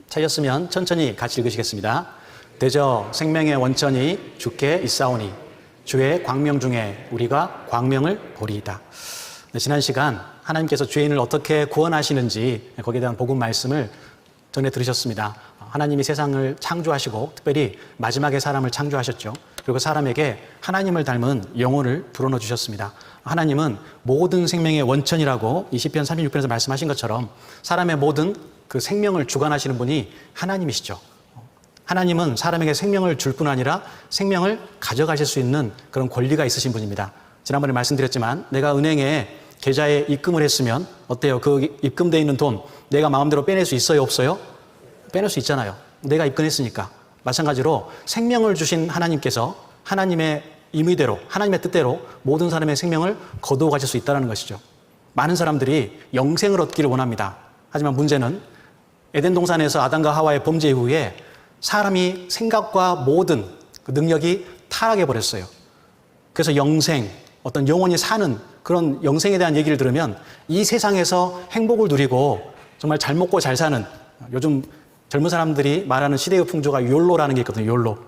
찾았으면 천천히 같이 읽으시겠습니다. 대저 생명의 원천이 주께 있사오니 주의 광명 중에 우리가 광명을 보리이다. 지난 시간 하나님께서 죄인을 어떻게 구원하시는지 거기에 대한 복음 말씀을 전해 들으셨습니다. 하나님이 세상을 창조하시고 특별히 마지막에 사람을 창조하셨죠. 그리고 사람에게 하나님을 닮은 영혼을 불어넣어 주셨습니다. 하나님은 모든 생명의 원천이라고 이 시편 36편에서 말씀하신 것처럼 사람의 모든 그 생명을 주관하시는 분이 하나님이시죠. 하나님은 사람에게 생명을 줄 뿐 아니라 생명을 가져가실 수 있는 그런 권리가 있으신 분입니다. 지난번에 말씀드렸지만 내가 은행에 계좌에 입금을 했으면 어때요? 그 입금되어 있는 돈 내가 마음대로 빼낼 수 있어요? 없어요? 빼낼 수 있잖아요. 내가 입금했으니까. 마찬가지로 생명을 주신 하나님께서 하나님의 임의대로 하나님의 뜻대로 모든 사람의 생명을 거두어 가실 수 있다는 것이죠. 많은 사람들이 영생을 얻기를 원합니다. 하지만 문제는 에덴 동산에서 아담과 하와의 범죄 이후에 사람이 생각과 모든 그 능력이 타락해 버렸어요. 그래서 영생, 어떤 영원히 사는 그런 영생에 대한 얘기를 들으면 이 세상에서 행복을 누리고 정말 잘 먹고 잘 사는, 요즘 젊은 사람들이 말하는 시대의 풍조가 욜로라는 게 있거든요. 욜로.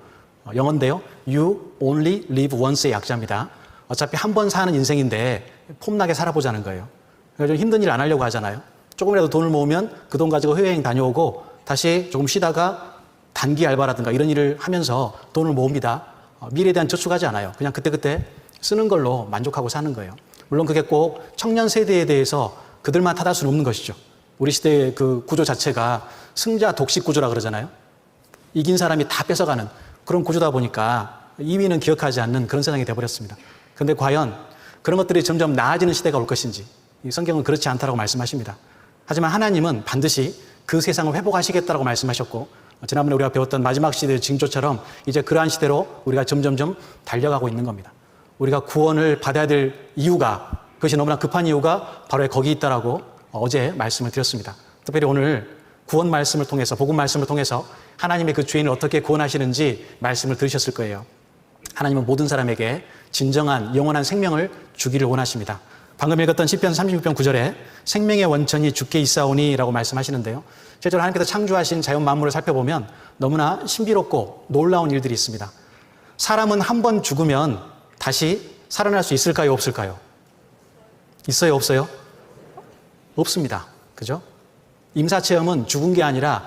영어인데요. You only live once의 약자입니다. 어차피 한 번 사는 인생인데 폼나게 살아보자는 거예요. 그러니까 좀 힘든 일 안 하려고 하잖아요. 조금이라도 돈을 모으면 그 돈 가지고 해외여행 다녀오고 다시 조금 쉬다가 단기 알바라든가 이런 일을 하면서 돈을 모읍니다. 미래에 대한 저축하지 않아요. 그냥 그때그때 쓰는 걸로 만족하고 사는 거예요. 물론 그게 꼭 청년 세대에 대해서 그들만 탓할 수는 없는 것이죠. 우리 시대의 그 구조 자체가 승자 독식 구조라 그러잖아요. 이긴 사람이 다 뺏어가는 그런 구조다 보니까 2위는 기억하지 않는 그런 세상이 되어버렸습니다. 그런데 과연 그런 것들이 점점 나아지는 시대가 올 것인지 이 성경은 그렇지 않다라고 말씀하십니다. 하지만 하나님은 반드시 그 세상을 회복하시겠다라고 말씀하셨고 지난번에 우리가 배웠던 마지막 시대의 징조처럼 이제 그러한 시대로 우리가 점점점 달려가고 있는 겁니다. 우리가 구원을 받아야 될 이유가 그것이 너무나 급한 이유가 바로 거기 있다라고 어제 말씀을 드렸습니다. 특별히 오늘 구원 말씀을 통해서 복음 말씀을 통해서 하나님의 그 죄인을 어떻게 구원하시는지 말씀을 들으셨을 거예요. 하나님은 모든 사람에게 진정한 영원한 생명을 주기를 원하십니다. 방금 읽었던 시편 36편 9절에 생명의 원천이 주께 있사오니 라고 말씀하시는데요. 실제로 하나님께서 창조하신 자연 만물을 살펴보면 너무나 신비롭고 놀라운 일들이 있습니다. 사람은 한 번 죽으면 다시 살아날 수 있을까요? 없을까요? 있어요? 없어요? 없습니다. 그죠? 임사체험은 죽은 게 아니라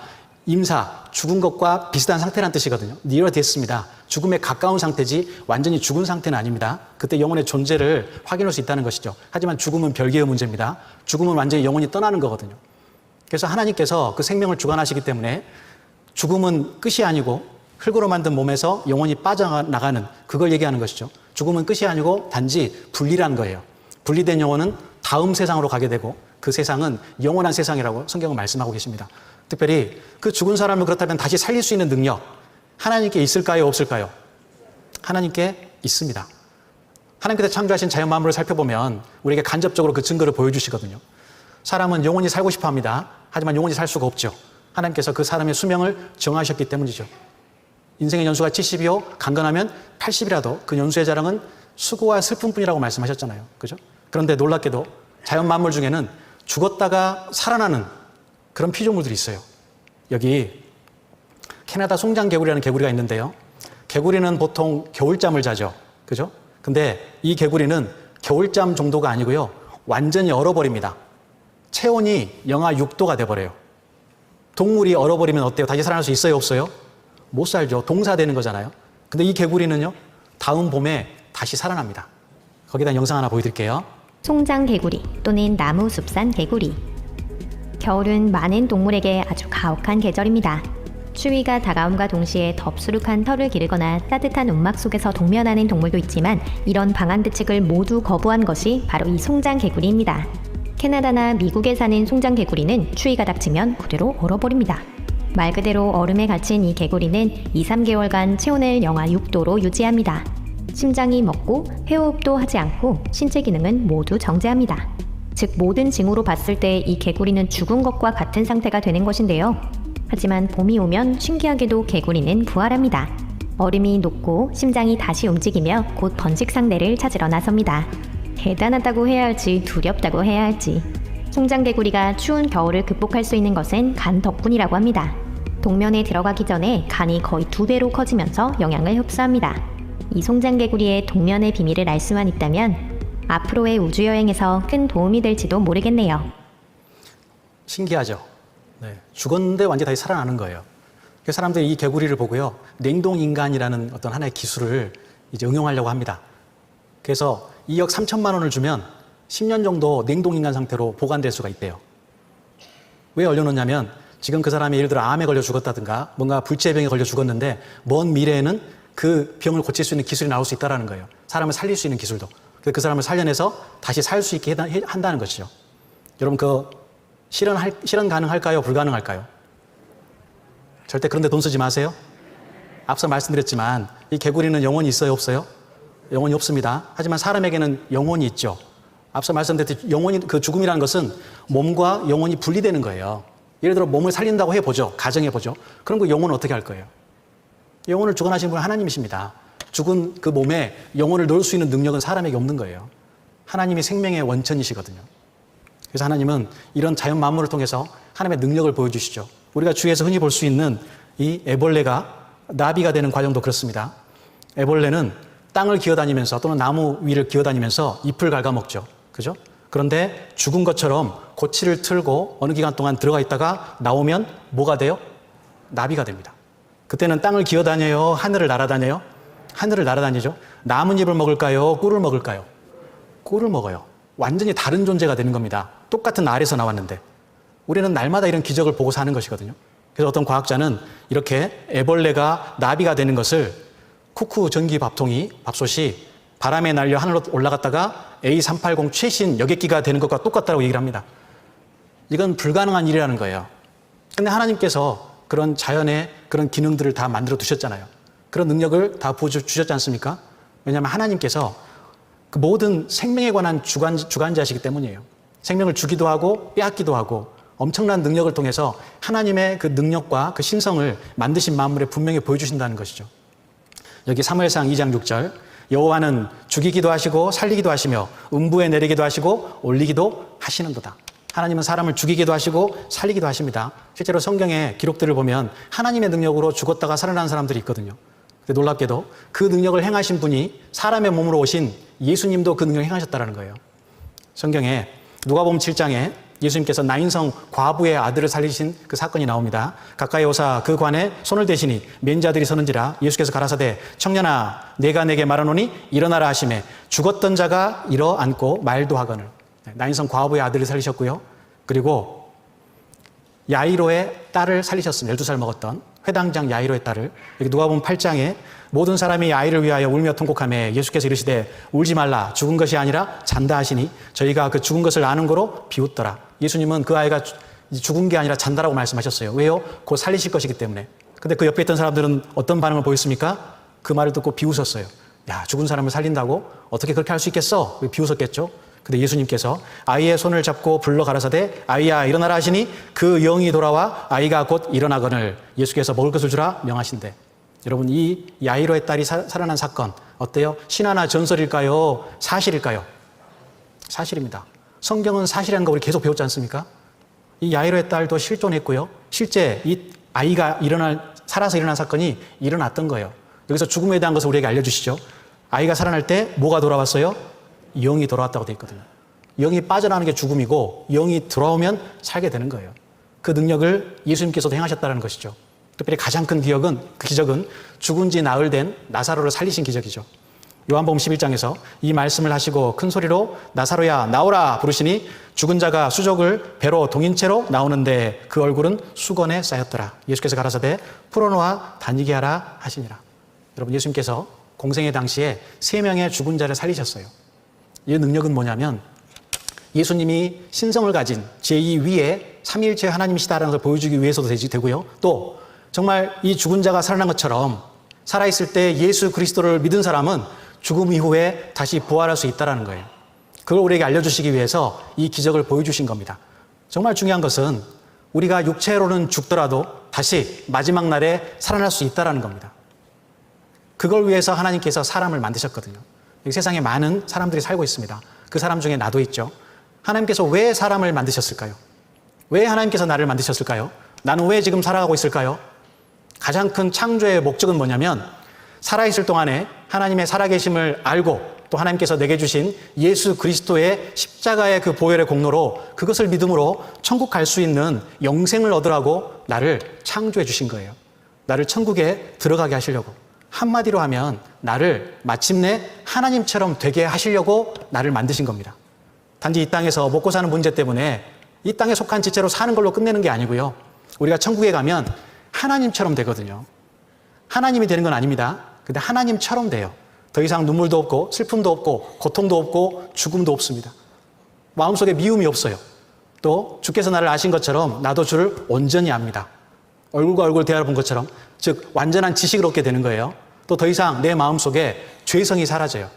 죽은 것과 비슷한 상태라는 뜻이거든요. near death입니다. 죽음에 가까운 상태지 완전히 죽은 상태는 아닙니다. 그때 영혼의 존재를 확인할 수 있다는 것이죠. 하지만 죽음은 별개의 문제입니다. 죽음은 완전히 영혼이 떠나는 거거든요. 그래서 하나님께서 그 생명을 주관하시기 때문에 죽음은 끝이 아니고 흙으로 만든 몸에서 영혼이 빠져나가는 그걸 얘기하는 것이죠. 죽음은 끝이 아니고 단지 분리라는 거예요. 분리된 영혼은 다음 세상으로 가게 되고 그 세상은 영원한 세상이라고 성경은 말씀하고 계십니다. 특별히 그 죽은 사람을 그렇다면 다시 살릴 수 있는 능력 하나님께 있을까요? 없을까요? 하나님께 있습니다. 하나님께서 창조하신 자연 만물을 살펴보면 우리에게 간접적으로 그 증거를 보여주시거든요. 사람은 영원히 살고 싶어 합니다. 하지만 영원히 살 수가 없죠. 하나님께서 그 사람의 수명을 정하셨기 때문이죠. 인생의 연수가 70이요 강건하면 80이라도 그 연수의 자랑은 수고와 슬픔뿐이라고 말씀하셨잖아요. 그죠? 그런데 놀랍게도 자연 만물 중에는 죽었다가 살아나는 그런 피조물들이 있어요. 여기 캐나다 송장개구리라는 개구리가 있는데요. 개구리는 보통 겨울잠을 자죠. 그죠? 근데 이 개구리는 겨울잠 정도가 아니고요. 완전히 얼어버립니다. 체온이 영하 6도가 돼버려요. 동물이 얼어버리면 어때요? 다시 살아날 수 있어요? 없어요? 못 살죠. 동사되는 거잖아요. 근데 이 개구리는요. 다음 봄에 다시 살아납니다. 거기다 영상 하나 보여드릴게요. 송장개구리 또는 나무숲산 개구리. 겨울은 많은 동물에게 아주 가혹한 계절입니다. 추위가 다가옴과 동시에 덥수룩한 털을 기르거나 따뜻한 움막 속에서 동면하는 동물도 있지만 이런 방한대책을 모두 거부한 것이 바로 이 송장개구리입니다. 캐나다나 미국에 사는 송장개구리는 추위가 닥치면 그대로 얼어버립니다. 말 그대로 얼음에 갇힌 이 개구리는 2~3개월간 체온을 영하 6도로 유지합니다. 심장이 멎고 회호흡도 하지 않고 신체 기능은 모두 정지합니다. 즉 모든 징후로 봤을 때 이 개구리는 죽은 것과 같은 상태가 되는 것인데요. 하지만 봄이 오면 신기하게도 개구리는 부활합니다. 얼음이 녹고 심장이 다시 움직이며 곧 번식 상대를 찾으러 나섭니다. 대단하다고 해야 할지 두렵다고 해야 할지 송장개구리가 추운 겨울을 극복할 수 있는 것은 간 덕분이라고 합니다. 동면에 들어가기 전에 간이 거의 2배로 커지면서 영양을 흡수합니다. 이 송장개구리의 동면의 비밀을 알 수만 있다면 앞으로의 우주여행에서 큰 도움이 될지도 모르겠네요. 신기하죠? 네. 죽었는데 완전히 다시 살아나는 거예요. 그래서 사람들이 이 개구리를 보고요, 냉동인간이라는 어떤 하나의 기술을 이제 응용하려고 합니다. 그래서 2억 3천만 원을 주면 10년 정도 냉동인간 상태로 보관될 수가 있대요. 왜 올려놓냐면 지금 그 사람이 예를 들어 암에 걸려 죽었다든가 뭔가 불치병에 걸려 죽었는데 먼 미래에는 그 병을 고칠 수 있는 기술이 나올 수 있다는 거예요. 사람을 살릴 수 있는 기술도. 그래서 그 사람을 살려내서 다시 살 수 있게 한다는 것이죠. 여러분 그 실현 가능할까요? 불가능할까요? 절대 그런 데 돈 쓰지 마세요. 앞서 말씀드렸지만 이 개구리는 영혼이 있어요? 없어요? 영혼이 없습니다. 하지만 사람에게는 영혼이 있죠. 앞서 말씀드렸듯이 영혼이, 그 죽음이라는 것은 몸과 영혼이 분리되는 거예요. 예를 들어 몸을 살린다고 해보죠. 가정해보죠. 그럼 그 영혼은 어떻게 할 거예요? 영혼을 주관하시는 분은 하나님이십니다. 죽은 그 몸에 영혼을 넣을 수 있는 능력은 사람에게 없는 거예요. 하나님이 생명의 원천이시거든요. 그래서 하나님은 이런 자연 만물을 통해서 하나님의 능력을 보여주시죠. 우리가 주위에서 흔히 볼 수 있는 이 애벌레가 나비가 되는 과정도 그렇습니다. 애벌레는 땅을 기어다니면서 또는 나무 위를 기어다니면서 잎을 갉아먹죠. 그죠? 그런데 죽은 것처럼 고치를 틀고 어느 기간 동안 들어가 있다가 나오면 뭐가 돼요? 나비가 됩니다. 그때는 땅을 기어다녀요? 하늘을 날아다녀요? 하늘을 날아다니죠. 나뭇잎을 먹을까요? 꿀을 먹을까요? 꿀을 먹어요. 완전히 다른 존재가 되는 겁니다. 똑같은 알에서 나왔는데. 우리는 날마다 이런 기적을 보고 사는 것이거든요. 그래서 어떤 과학자는 이렇게 애벌레가 나비가 되는 것을 쿠쿠 전기 밥솥이 바람에 날려 하늘로 올라갔다가 A380 최신 여객기가 되는 것과 똑같다고 얘기를 합니다. 이건 불가능한 일이라는 거예요. 근데 하나님께서 그런 자연의 그런 기능들을 다 만들어 두셨잖아요. 그런 능력을 다 보여주셨지 않습니까? 왜냐하면 하나님께서 그 모든 생명에 관한 주관자시기 때문이에요. 생명을 주기도 하고 빼앗기도 하고 엄청난 능력을 통해서 하나님의 그 능력과 그 신성을 만드신 만물에 분명히 보여주신다는 것이죠. 여기 사무엘상 2장 6절 여호와는 죽이기도 하시고 살리기도 하시며 음부에 내리기도 하시고 올리기도 하시는도다. 하나님은 사람을 죽이기도 하시고 살리기도 하십니다. 실제로 성경의 기록들을 보면 하나님의 능력으로 죽었다가 살아난 사람들이 있거든요. 근데 놀랍게도 그 능력을 행하신 분이 사람의 몸으로 오신 예수님도 그 능력을 행하셨다는 거예요. 성경에 누가복음 7장에 예수님께서 나인성 과부의 아들을 살리신 그 사건이 나옵니다. 가까이 오사 그 관에 손을 대시니 맨자들이 서는지라 예수께서 가라사대 청년아 내가 내게 말하노니 일어나라 하시매 죽었던 자가 일어앉고 말도 하거늘. 나인성 과부의 아들을 살리셨고요. 그리고 야이로의 딸을 살리셨습니다. 12살 먹었던 회당장 야이로의 딸을. 여기 누가복음 8장에 모든 사람이 아이를 위하여 울며 통곡하며 예수께서 이르시되 울지 말라 죽은 것이 아니라 잔다 하시니 저희가 그 죽은 것을 아는 거로 비웃더라. 예수님은 그 아이가 죽은 게 아니라 잔다라고 말씀하셨어요. 왜요? 곧 살리실 것이기 때문에. 근데 그 옆에 있던 사람들은 어떤 반응을 보였습니까? 그 말을 듣고 비웃었어요. 야, 죽은 사람을 살린다고? 어떻게 그렇게 할 수 있겠어? 비웃었겠죠. 근데 예수님께서 아이의 손을 잡고 불러 가라사대 아이야 일어나라 하시니 그 영이 돌아와 아이가 곧 일어나거늘 예수께서 먹을 것을 주라 명하신대. 여러분 이 야이로의 딸이 살아난 사건 어때요? 신화나 전설일까요? 사실일까요? 사실입니다. 성경은 사실이라는 거 우리 계속 배웠지 않습니까? 이 야이로의 딸도 실존했고요. 실제 이 아이가 살아서 일어난 사건이 일어났던 거예요. 여기서 죽음에 대한 것을 우리에게 알려주시죠. 아이가 살아날 때 뭐가 돌아왔어요? 영이 돌아왔다고 되어 있거든요. 영이 빠져나가는 게 죽음이고 영이 돌아오면 살게 되는 거예요. 그 능력을 예수님께서도 행하셨다는 것이죠. 특별히 가장 큰 기적은 죽은 지 나흘 된 나사로를 살리신 기적이죠. 요한복음 11장에서 이 말씀을 하시고 큰 소리로 나사로야 나오라 부르시니 죽은 자가 수족을 배로 동인채로 나오는데 그 얼굴은 수건에 쌓였더라. 예수께서 가라사대 풀어놓아 다니게 하라 하시니라. 여러분 예수님께서 공생의 당시에 3명의 죽은 자를 살리셨어요. 이 능력은 뭐냐면 예수님이 신성을 가진 제2위의 삼위일체 하나님이시다라는 것을 보여주기 위해서도 되고요. 또 정말 이 죽은 자가 살아난 것처럼 살아있을 때 예수 그리스도를 믿은 사람은 죽음 이후에 다시 부활할 수 있다는 거예요. 그걸 우리에게 알려주시기 위해서 이 기적을 보여주신 겁니다. 정말 중요한 것은 우리가 육체로는 죽더라도 다시 마지막 날에 살아날 수 있다는 겁니다. 그걸 위해서 하나님께서 사람을 만드셨거든요. 세상에 많은 사람들이 살고 있습니다. 그 사람 중에 나도 있죠. 하나님께서 왜 사람을 만드셨을까요? 왜 하나님께서 나를 만드셨을까요? 나는 왜 지금 살아가고 있을까요? 가장 큰 창조의 목적은 뭐냐면 살아있을 동안에 하나님의 살아계심을 알고 또 하나님께서 내게 주신 예수 그리스도의 십자가의 그 보혈의 공로로 그것을 믿음으로 천국 갈 수 있는 영생을 얻으라고 나를 창조해 주신 거예요. 나를 천국에 들어가게 하시려고. 한마디로 하면 나를 마침내 하나님처럼 되게 하시려고 나를 만드신 겁니다. 단지 이 땅에서 먹고 사는 문제 때문에 이 땅에 속한 지체로 사는 걸로 끝내는 게 아니고요. 우리가 천국에 가면 하나님처럼 되거든요. 하나님이 되는 건 아닙니다. 근데 하나님처럼 돼요. 더 이상 눈물도 없고 슬픔도 없고 고통도 없고 죽음도 없습니다. 마음속에 미움이 없어요. 또 주께서 나를 아신 것처럼 나도 주를 온전히 압니다. 얼굴과 얼굴 대화를 본 것처럼, 즉 완전한 지식을 얻게 되는 거예요. 또 더 이상 내 마음속에 죄성이 사라져요.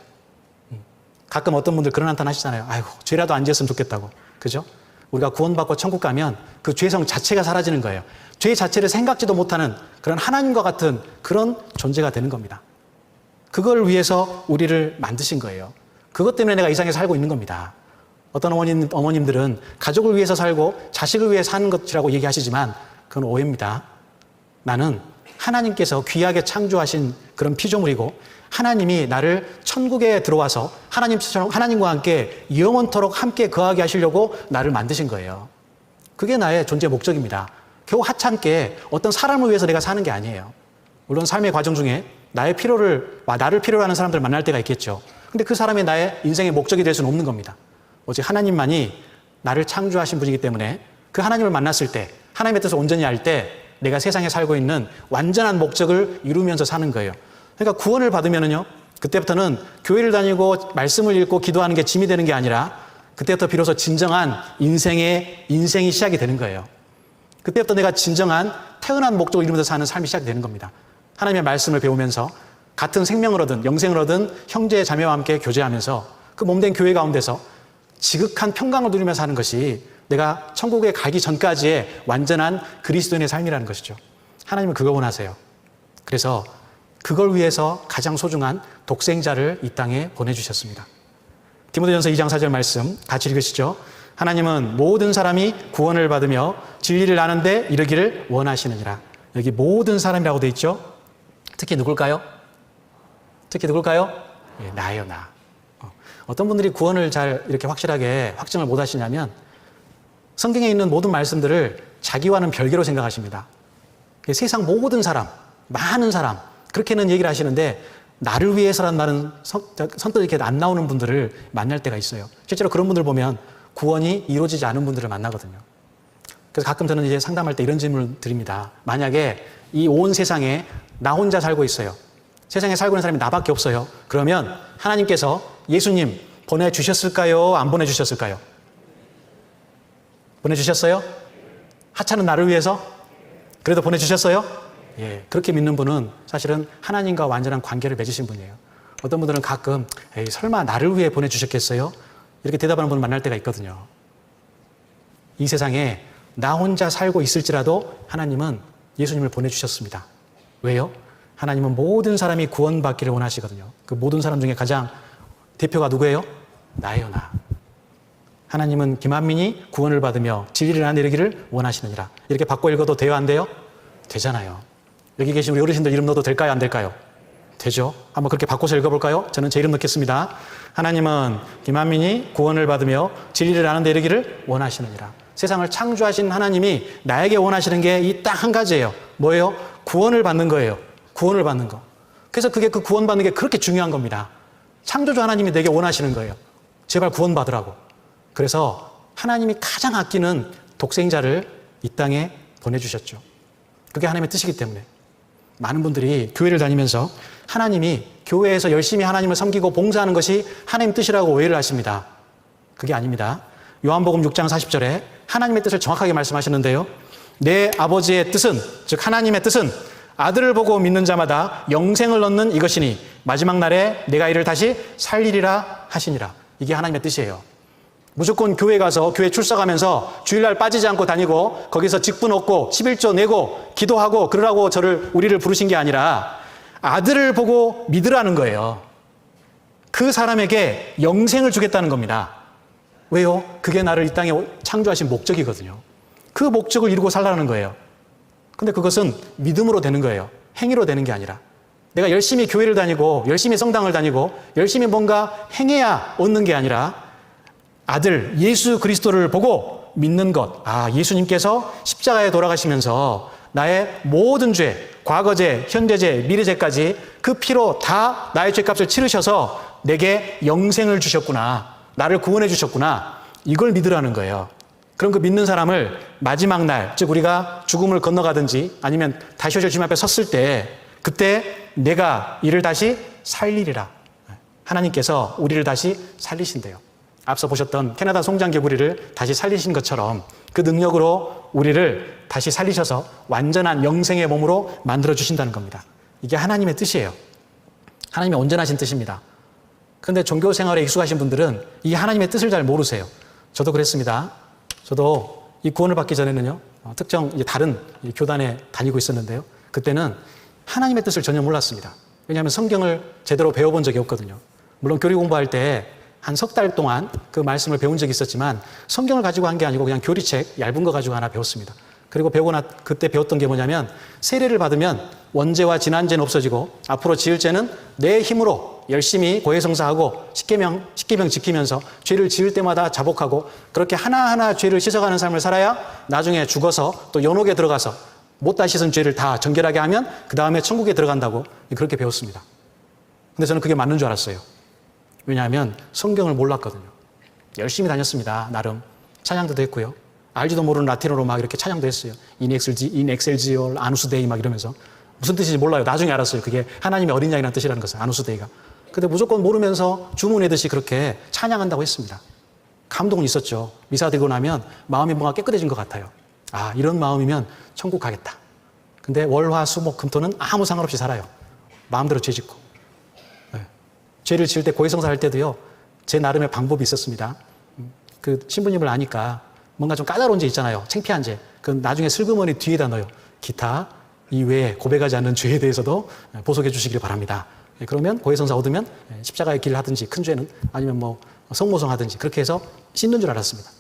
가끔 어떤 분들 그런 한탄 하시잖아요. 아이고, 죄라도 안 지었으면 좋겠다고. 그죠? 우리가 구원받고 천국 가면 그 죄성 자체가 사라지는 거예요. 죄 자체를 생각지도 못하는 그런 하나님과 같은 그런 존재가 되는 겁니다. 그걸 위해서 우리를 만드신 거예요. 그것 때문에 내가 이 세상에 살고 있는 겁니다. 어떤 어머님들은 가족을 위해서 살고 자식을 위해 사는 것이라고 얘기하시지만 그건 오해입니다. 나는 하나님께서 귀하게 창조하신 그런 피조물이고 하나님이 나를 천국에 들어와서 하나님처럼 하나님과 함께 영원토록 함께 거하게 하시려고 나를 만드신 거예요. 그게 나의 존재 목적입니다. 겨우 하찮게 어떤 사람을 위해서 내가 사는 게 아니에요. 물론 삶의 과정 중에 나를 필요로 하는 사람들을 만날 때가 있겠죠. 근데 그 사람이 나의 인생의 목적이 될 수는 없는 겁니다. 오직 하나님만이 나를 창조하신 분이기 때문에 그 하나님을 만났을 때, 하나님의 뜻을 온전히 알 때 내가 세상에 살고 있는 완전한 목적을 이루면서 사는 거예요. 그러니까 구원을 받으면은요, 그때부터는 교회를 다니고 말씀을 읽고 기도하는 게 짐이 되는 게 아니라 그때부터 비로소 진정한 인생이 시작이 되는 거예요. 그때부터 내가 진정한 태어난 목적을 이루면서 사는 삶이 시작이 되는 겁니다. 하나님의 말씀을 배우면서 같은 생명을 얻은, 영생을 얻은 형제 자매와 함께 교제하면서 그 몸된 교회 가운데서 지극한 평강을 누리면서 사는 것이 내가 천국에 가기 전까지의 완전한 그리스도인의 삶이라는 것이죠. 하나님은 그거 원하세요. 그래서 그걸 위해서 가장 소중한 독생자를 이 땅에 보내주셨습니다. 디모데전서 2장 4절 말씀 같이 읽으시죠. 하나님은 모든 사람이 구원을 받으며 진리를 아는데 이르기를 원하시느니라. 여기 모든 사람이라고 되어 있죠. 특히 누굴까요? 예, 나예요, 나. 어떤 분들이 구원을 잘 이렇게 확실하게 확증을 못 하시냐면 성경에 있는 모든 말씀들을 자기와는 별개로 생각하십니다. 세상 모든 사람, 많은 사람, 그렇게는 얘기를 하시는데 나를 위해서란 말은 선뜻 이렇게 안 나오는 분들을 만날 때가 있어요. 실제로 그런 분들 보면 구원이 이루어지지 않은 분들을 만나거든요. 그래서 가끔 저는 이제 상담할 때 이런 질문을 드립니다. 만약에 이 온 세상에 나 혼자 살고 있어요. 세상에 살고 있는 사람이 나밖에 없어요. 그러면 하나님께서 예수님 보내주셨을까요? 안 보내주셨을까요? 보내주셨어요? 하찮은 나를 위해서? 그래도 보내주셨어요? 예, 그렇게 믿는 분은 사실은 하나님과 완전한 관계를 맺으신 분이에요. 어떤 분들은 가끔 에이, 설마 나를 위해 보내주셨겠어요? 이렇게 대답하는 분을 만날 때가 있거든요. 이 세상에 나 혼자 살고 있을지라도 하나님은 예수님을 보내주셨습니다. 왜요? 하나님은 모든 사람이 구원받기를 원하시거든요. 그 모든 사람 중에 가장 대표가 누구예요? 나예요, 나. 하나님은 김한민이 구원을 받으며 진리를 아는 이르기를 원하시느니라. 이렇게 바꿔 읽어도 돼요, 안 돼요? 되잖아요. 여기 계신 우리 어르신들 이름 넣어도 될까요, 안 될까요? 되죠. 한번 그렇게 바꿔서 읽어볼까요? 저는 제 이름 넣겠습니다. 하나님은 김한민이 구원을 받으며 진리를 아는 데 이르기를 원하시느니라. 세상을 창조하신 하나님이 나에게 원하시는 게 이 딱 한 가지예요. 뭐예요? 구원을 받는 거예요. 구원을 받는 거. 그래서 그게 그 구원받는 게 그렇게 중요한 겁니다. 창조주 하나님이 내게 원하시는 거예요. 제발 구원받으라고. 그래서 하나님이 가장 아끼는 독생자를 이 땅에 보내주셨죠. 그게 하나님의 뜻이기 때문에. 많은 분들이 교회를 다니면서 하나님이 교회에서 열심히 하나님을 섬기고 봉사하는 것이 하나님 뜻이라고 오해를 하십니다. 그게 아닙니다. 요한복음 6장 40절에 하나님의 뜻을 정확하게 말씀하시는데요. 내 아버지의 뜻은, 즉 하나님의 뜻은 아들을 보고 믿는 자마다 영생을 얻는 이것이니 마지막 날에 내가 이를 다시 살리리라 하시니라. 이게 하나님의 뜻이에요. 무조건 교회 가서 교회 출석하면서 주일날 빠지지 않고 다니고 거기서 직분 얻고 11조 내고 기도하고 그러라고 우리를 부르신 게 아니라 아들을 보고 믿으라는 거예요. 그 사람에게 영생을 주겠다는 겁니다. 왜요? 그게 나를 이 땅에 창조하신 목적이거든요. 그 목적을 이루고 살라는 거예요. 근데 그것은 믿음으로 되는 거예요. 행위로 되는 게 아니라. 내가 열심히 교회를 다니고 열심히 성당을 다니고 열심히 뭔가 행해야 얻는 게 아니라 아들 예수 그리스도를 보고 믿는 것. 아, 예수님께서 십자가에 돌아가시면서 나의 모든 죄, 과거죄, 현재죄, 미래죄까지 그 피로 다 나의 죄값을 치르셔서 내게 영생을 주셨구나. 나를 구원해 주셨구나. 이걸 믿으라는 거예요. 그럼 그 믿는 사람을 마지막 날, 즉 우리가 죽음을 건너가든지 아니면 다시 오실 주님 앞에 섰을 때 그때 내가 이를 다시 살리리라. 하나님께서 우리를 다시 살리신대요. 앞서 보셨던 캐나다 송장개구리를 다시 살리신 것처럼 그 능력으로 우리를 다시 살리셔서 완전한 영생의 몸으로 만들어 주신다는 겁니다. 이게 하나님의 뜻이에요. 하나님의 온전하신 뜻입니다. 그런데 종교 생활에 익숙하신 분들은 이 하나님의 뜻을 잘 모르세요. 저도 그랬습니다. 저도 이 구원을 받기 전에는요, 특정 다른 교단에 다니고 있었는데요. 그때는 하나님의 뜻을 전혀 몰랐습니다. 왜냐하면 성경을 제대로 배워본 적이 없거든요. 물론 교리 공부할 때 한 석 달 동안 그 말씀을 배운 적이 있었지만 성경을 가지고 한 게 아니고 그냥 교리책 얇은 거 가지고 하나 배웠습니다. 그리고 그때 배웠던 게 뭐냐면 세례를 받으면 원죄와 지난죄는 없어지고 앞으로 지을 죄는 내 힘으로 열심히 고해성사하고 십계명 지키면서 죄를 지을 때마다 자복하고 그렇게 하나하나 죄를 씻어가는 삶을 살아야 나중에 죽어서 또 연옥에 들어가서 못다 씻은 죄를 다 정결하게 하면 그 다음에 천국에 들어간다고 그렇게 배웠습니다. 근데 저는 그게 맞는 줄 알았어요. 왜냐하면 성경을 몰랐거든요. 열심히 다녔습니다. 나름 찬양도 했고요. 알지도 모르는 라틴어로 막 이렇게 찬양도 했어요. In excelsior anus Dei 막 이러면서 무슨 뜻인지 몰라요. 나중에 알았어요. 그게 하나님의 어린 양이라는 뜻이라는 것을 아누스 데이가. 근데 무조건 모르면서 주문하듯이 그렇게 찬양한다고 했습니다. 감동은 있었죠. 미사 드리고 나면 마음이 뭔가 깨끗해진 것 같아요. 아, 이런 마음이면 천국 가겠다. 근데 월, 화, 수, 목, 금토는 아무 상관없이 살아요. 마음대로 죄 짓고. 네. 죄를 지을 때 고해성사 할 때도요. 제 나름의 방법이 있었습니다. 그 신부님을 아니까 뭔가 좀 까다로운 죄 있잖아요. 창피한 죄. 그건 나중에 슬그머니 뒤에다 넣어요. 기타 이외에 고백하지 않는 죄에 대해서도 보속해 주시기를 바랍니다. 그러면 고해성사 얻으면 십자가의 길 하든지 큰 죄는 아니면 뭐 성모성 하든지 그렇게 해서 씻는 줄 알았습니다.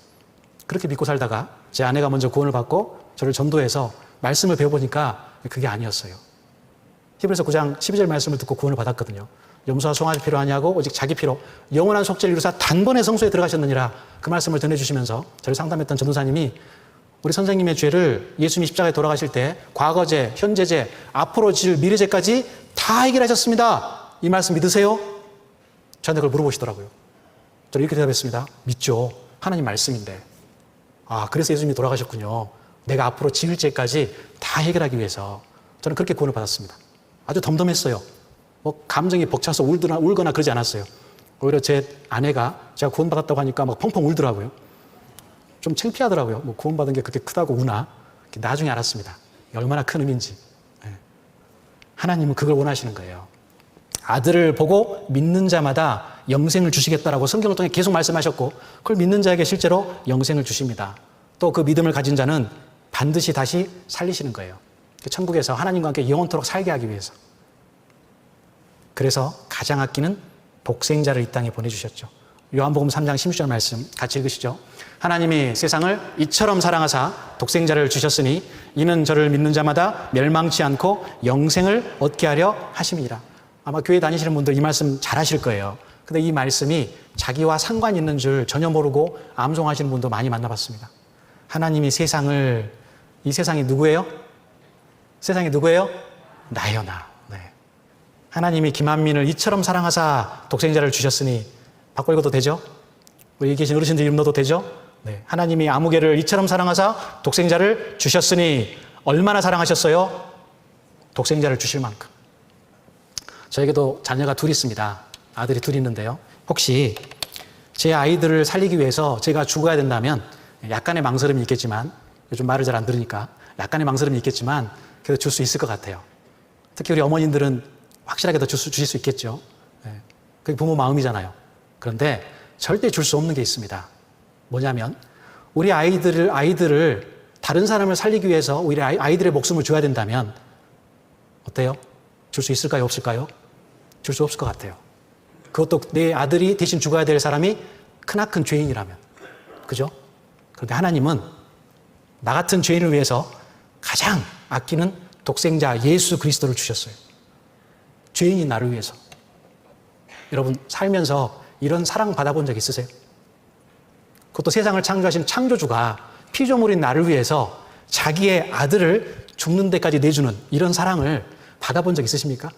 그렇게 믿고 살다가 제 아내가 먼저 구원을 받고 저를 전도해서 말씀을 배워보니까 그게 아니었어요. 히브리서 9장 12절 말씀을 듣고 구원을 받았거든요. 염소와 송아지 피로 하냐고 오직 자기 피로 영원한 속죄를 이루사 단번에 성소에 들어가셨느니라 그 말씀을 전해주시면서 저를 상담했던 전도사님이 우리 선생님의 죄를 예수님이 십자가에 돌아가실 때 과거죄, 현재죄, 앞으로 지을 미래죄까지 다 해결하셨습니다. 이 말씀 믿으세요? 저한테 그걸 물어보시더라고요. 저는 이렇게 대답했습니다. 믿죠. 하나님 말씀인데. 아, 그래서 예수님이 돌아가셨군요. 내가 앞으로 지을 죄까지 다 해결하기 위해서. 저는 그렇게 구원을 받았습니다. 아주 덤덤했어요. 뭐 감정이 벅차서 울거나 그러지 않았어요. 오히려 제 아내가 제가 구원받았다고 하니까 막 펑펑 울더라고요. 좀 창피하더라고요. 뭐 구원받은 게 그렇게 크다고 우나. 나중에 알았습니다. 얼마나 큰 의미인지. 하나님은 그걸 원하시는 거예요. 아들을 보고 믿는 자마다 영생을 주시겠다라고 성경을 통해 계속 말씀하셨고 그걸 믿는 자에게 실제로 영생을 주십니다. 또 그 믿음을 가진 자는 반드시 다시 살리시는 거예요. 천국에서 하나님과 함께 영원토록 살게 하기 위해서. 그래서 가장 아끼는 독생자를 이 땅에 보내주셨죠. 요한복음 3장 16절 말씀 같이 읽으시죠. 하나님이 세상을 이처럼 사랑하사 독생자를 주셨으니 이는 저를 믿는 자마다 멸망치 않고 영생을 얻게 하려 하심이라. 아마 교회 다니시는 분들 이 말씀 잘 하실 거예요. 근데 이 말씀이 자기와 상관 있는 줄 전혀 모르고 암송하시는 분도 많이 만나봤습니다. 하나님이 이 세상이 누구예요? 세상이 누구예요? 나요, 나. 네. 하나님이 김한민을 이처럼 사랑하사 독생자를 주셨으니 바꿔 읽어도 되죠? 여기 계신 어르신들 이름 넣어도 되죠? 네. 하나님이 아무개를 이처럼 사랑하사 독생자를 주셨으니 얼마나 사랑하셨어요? 독생자를 주실 만큼. 저에게도 자녀가 둘 있습니다. 아들이 둘 있는데요. 혹시 제 아이들을 살리기 위해서 제가 죽어야 된다면 약간의 망설임이 있겠지만 요즘 말을 잘 안 들으니까 약간의 망설임이 있겠지만 그래도 줄 수 있을 것 같아요. 특히 우리 어머님들은 확실하게 더 주실 수 있겠죠. 네. 그게 부모 마음이잖아요. 그런데 절대 줄 수 없는 게 있습니다. 뭐냐면 우리 아이들을 다른 사람을 살리기 위해서 우리 아이들의 목숨을 줘야 된다면 어때요? 줄 수 있을까요? 없을까요? 줄 수 없을 것 같아요. 그것도 내 아들이 대신 죽어야 될 사람이 크나큰 죄인이라면. 그죠? 그런데 하나님은 나 같은 죄인을 위해서 가장 아끼는 독생자 예수 그리스도를 주셨어요. 죄인인 나를 위해서. 여러분 살면서 이런 사랑 받아본 적 있으세요? 그것도 세상을 창조하신 창조주가 피조물인 나를 위해서 자기의 아들을 죽는 데까지 내주는 이런 사랑을 받아본 적 있으십니까?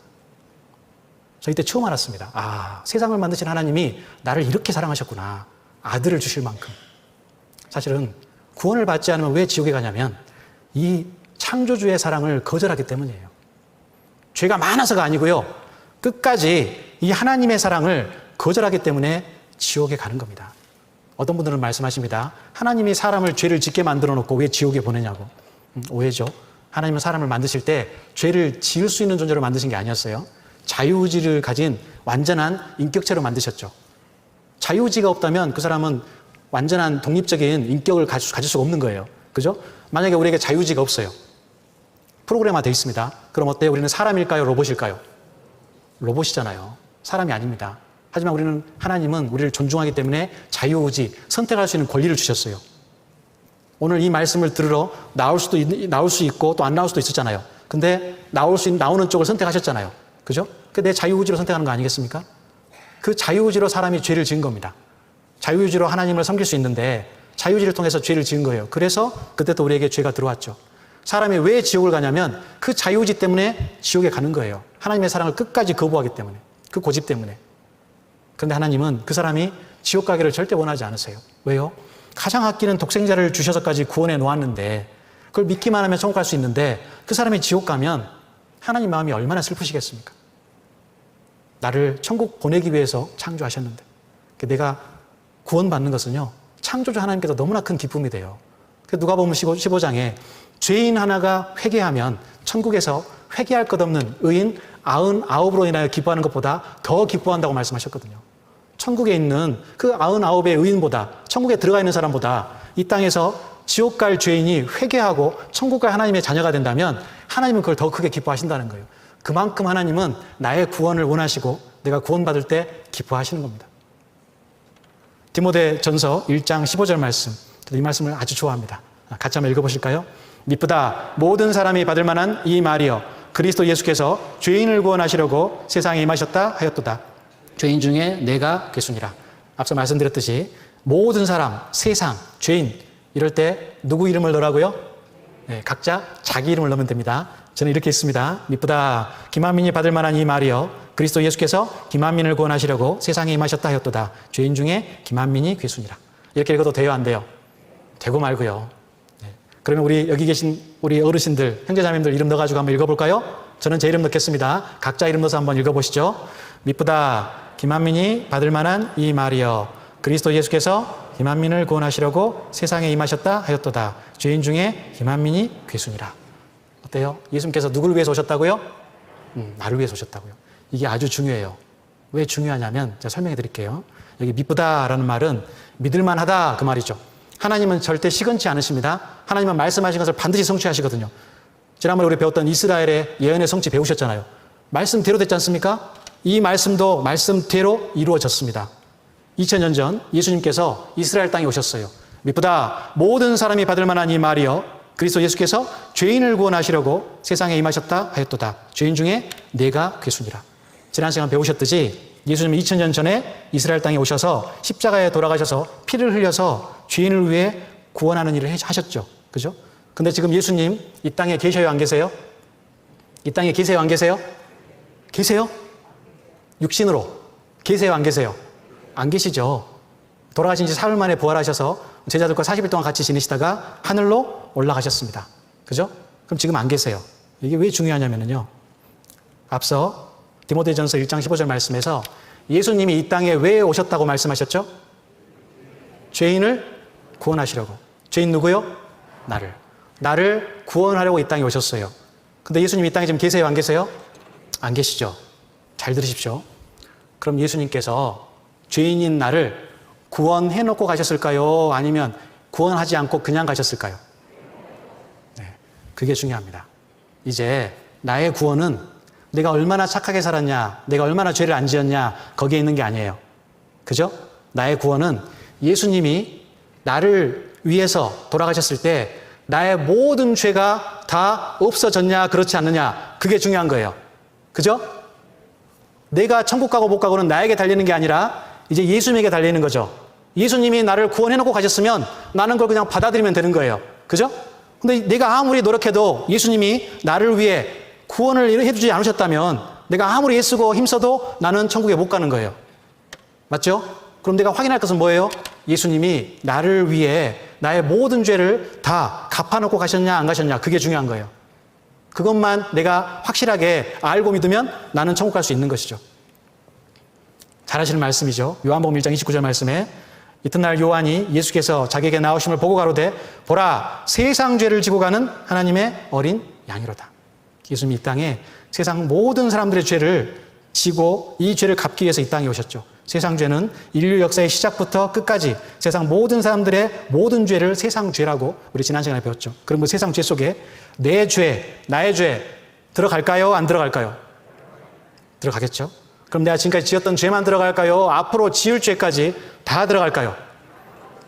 저 이때 처음 알았습니다. 아, 세상을 만드신 하나님이 나를 이렇게 사랑하셨구나. 아들을 주실 만큼. 사실은 구원을 받지 않으면 왜 지옥에 가냐면 이 창조주의 사랑을 거절하기 때문이에요. 죄가 많아서가 아니고요. 끝까지 이 하나님의 사랑을 거절하기 때문에 지옥에 가는 겁니다. 어떤 분들은 말씀하십니다. 하나님이 사람을 죄를 짓게 만들어 놓고 왜 지옥에 보내냐고. 오해죠. 하나님은 사람을 만드실 때 죄를 지을 수 있는 존재로 만드신 게 아니었어요. 자유의지를 가진 완전한 인격체로 만드셨죠. 자유의지가 없다면 그 사람은 완전한 독립적인 인격을 가질 수가 없는 거예요. 그죠? 만약에 우리에게 자유의지가 없어요. 프로그램화 되어 있습니다. 그럼 어때요? 우리는 사람일까요? 로봇일까요? 로봇이잖아요. 사람이 아닙니다. 하지만 하나님은 우리를 존중하기 때문에 자유의지, 선택할 수 있는 권리를 주셨어요. 오늘 이 말씀을 들으러 나올 수 있고 또 안 나올 수도 있었잖아요. 근데 나오는 쪽을 선택하셨잖아요. 그죠? 그 내 자유의지로 선택하는 거 아니겠습니까? 그 자유의지로 사람이 죄를 지은 겁니다. 자유의지로 하나님을 섬길 수 있는데 자유의지를 통해서 죄를 지은 거예요. 그래서 그때 또 우리에게 죄가 들어왔죠. 사람이 왜 지옥을 가냐면 그 자유의지 때문에 지옥에 가는 거예요. 하나님의 사랑을 끝까지 거부하기 때문에. 그 고집 때문에. 그런데 하나님은 그 사람이 지옥 가기를 절대 원하지 않으세요. 왜요? 가장 아끼는 독생자를 주셔서까지 구원해 놓았는데 그걸 믿기만 하면 천국 갈 수 있는데 그 사람이 지옥 가면 하나님 마음이 얼마나 슬프시겠습니까? 나를 천국 보내기 위해서 창조하셨는데 내가 구원받는 것은요 창조주 하나님께서 너무나 큰 기쁨이 돼요. 누가복음 15장에 죄인 하나가 회개하면 천국에서 회개할 것 없는 의인 99으로 인하여 기뻐하는 것보다 더 기뻐한다고 말씀하셨거든요. 천국에 있는 그 99의 의인보다 천국에 들어가 있는 사람보다 이 땅에서 지옥 갈 죄인이 회개하고 천국 갈 하나님의 자녀가 된다면 하나님은 그걸 더 크게 기뻐하신다는 거예요. 그만큼 하나님은 나의 구원을 원하시고 내가 구원받을 때 기뻐하시는 겁니다. 디모데전서 1장 15절 말씀, 이 말씀을 아주 좋아합니다. 같이 한번 읽어보실까요? 미쁘다 모든 사람이 받을 만한 이 말이여 그리스도 예수께서 죄인을 구원하시려고 세상에 임하셨다 하였도다. 죄인 중에 내가 괴순이라. 앞서 말씀드렸듯이 모든 사람, 세상, 죄인 이럴 때 누구 이름을 넣으라고요? 네, 각자 자기 이름을 넣으면 됩니다. 저는 이렇게 했습니다. 미쁘다 김한민이 받을 만한 이 말이여 그리스도 예수께서 김한민을 구원하시려고 세상에 임하셨다 하였도다. 죄인 중에 김한민이 괴순이라. 이렇게 읽어도 돼요? 안 돼요? 되고 말고요. 네. 그러면 우리 여기 계신 우리 어르신들, 형제자매님들 이름 넣어가지고 한번 읽어볼까요? 저는 제 이름 넣겠습니다. 각자 이름 넣어서 한번 읽어보시죠. 미쁘다 김한민이 받을 만한 이 말이여 그리스도 예수께서 김한민을 구원하시려고 세상에 임하셨다 하였도다. 죄인 중에 김한민이 괴순이라. 어때요? 예수님께서 누구를 위해서 오셨다고요? 나를 위해서 오셨다고요. 이게 아주 중요해요. 왜 중요하냐면 제가 설명해 드릴게요. 여기 미쁘다라는 말은 믿을만하다 그 말이죠. 하나님은 절대 시건치 않으십니다. 하나님은 말씀하신 것을 반드시 성취하시거든요. 지난번에 우리 배웠던 이스라엘의 예언의 성취 배우셨잖아요. 말씀대로 됐지 않습니까? 이 말씀도 말씀대로 이루어졌습니다. 2000년 전 예수님께서 이스라엘 땅에 오셨어요. 미쁘다 모든 사람이 받을 만한 이 말이여 그리스도 예수께서 죄인을 구원하시려고 세상에 임하셨다 하였도다. 죄인 중에 내가 괴순이라. 지난 시간 배우셨듯이 예수님이 2000년 전에 이스라엘 땅에 오셔서 십자가에 돌아가셔서 피를 흘려서 죄인을 위해 구원하는 일을 하셨죠. 그죠? 근데 지금 예수님 이 땅에 계셔요? 안 계세요? 이 땅에 계세요? 안 계세요? 계세요? 육신으로 계세요? 안 계세요? 안 계시죠. 돌아가신 지 4일 만에 부활하셔서 제자들과 40일 동안 같이 지내시다가 하늘로 올라가셨습니다. 그죠? 그럼 지금 안 계세요. 이게 왜 중요하냐면요. 앞서 디모데전서 1장 15절 말씀에서 예수님이 이 땅에 왜 오셨다고 말씀하셨죠? 죄인을 구원하시려고. 죄인 누구요? 나를 구원하려고 이 땅에 오셨어요. 근데 예수님 이 땅에 지금 계세요? 안 계세요? 안 계시죠. 잘 들으십시오. 그럼 예수님께서 죄인인 나를 구원해놓고 가셨을까요? 아니면 구원하지 않고 그냥 가셨을까요? 네, 그게 중요합니다. 이제 나의 구원은 내가 얼마나 착하게 살았냐, 내가 얼마나 죄를 안 지었냐, 거기에 있는 게 아니에요. 그죠? 나의 구원은 예수님이 나를 위해서 돌아가셨을 때 나의 모든 죄가 다 없어졌냐 그렇지 않느냐 그게 중요한 거예요. 그죠? 내가 천국 가고 못 가고는 나에게 달리는 게 아니라 이제 예수님에게 달리는 거죠. 예수님이 나를 구원해놓고 가셨으면 나는 그걸 그냥 받아들이면 되는 거예요. 그죠? 근데 내가 아무리 노력해도 예수님이 나를 위해 구원을 해주지 않으셨다면 내가 아무리 애쓰고 힘써도 나는 천국에 못 가는 거예요. 맞죠? 그럼 내가 확인할 것은 뭐예요? 예수님이 나를 위해 나의 모든 죄를 다 갚아놓고 가셨냐 안 가셨냐 그게 중요한 거예요. 그것만 내가 확실하게 알고 믿으면 나는 천국 갈 수 있는 것이죠. 잘 아시는 말씀이죠. 요한복음 1장 29절 말씀에 이튿날 요한이 예수께서 자기에게 나오심을 보고 가로되 보라 세상 죄를 지고 가는 하나님의 어린 양이로다. 예수님이 이 땅에 세상 모든 사람들의 죄를 지고 이 죄를 갚기 위해서 이 땅에 오셨죠. 세상 죄는 인류 역사의 시작부터 끝까지 세상 모든 사람들의 모든 죄를 세상 죄라고 우리 지난 시간에 배웠죠. 그럼 그 세상 죄 속에 내 죄, 나의 죄 들어갈까요? 안 들어갈까요? 들어가겠죠. 그럼 내가 지금까지 지었던 죄만 들어갈까요? 앞으로 지을 죄까지 다 들어갈까요?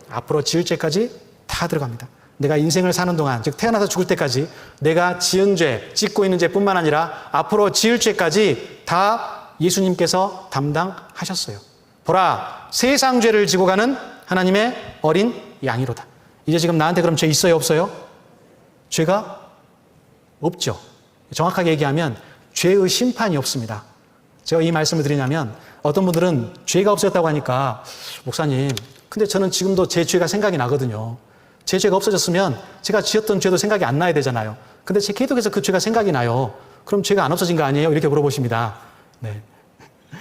앞으로 지을 죄까지 다 들어갑니다. 내가 인생을 사는 동안, 즉 태어나서 죽을 때까지 내가 지은 죄, 짓고 있는 죄뿐만 아니라 앞으로 지을 죄까지 다 예수님께서 담당하셨어요. 보라, 세상 죄를 지고 가는 하나님의 어린 양이로다. 이제 지금 나한테 그럼 죄 있어요, 없어요? 죄가 없죠. 정확하게 얘기하면 죄의 심판이 없습니다. 제가 이 말씀을 드리냐면 어떤 분들은 죄가 없어졌다고 하니까 목사님, 근데 저는 지금도 제 죄가 생각이 나거든요. 제 죄가 없어졌으면 제가 지었던 죄도 생각이 안 나야 되잖아요. 근데 제 계속해서 그 죄가 생각이 나요. 그럼 죄가 안 없어진 거 아니에요? 이렇게 물어보십니다. 네.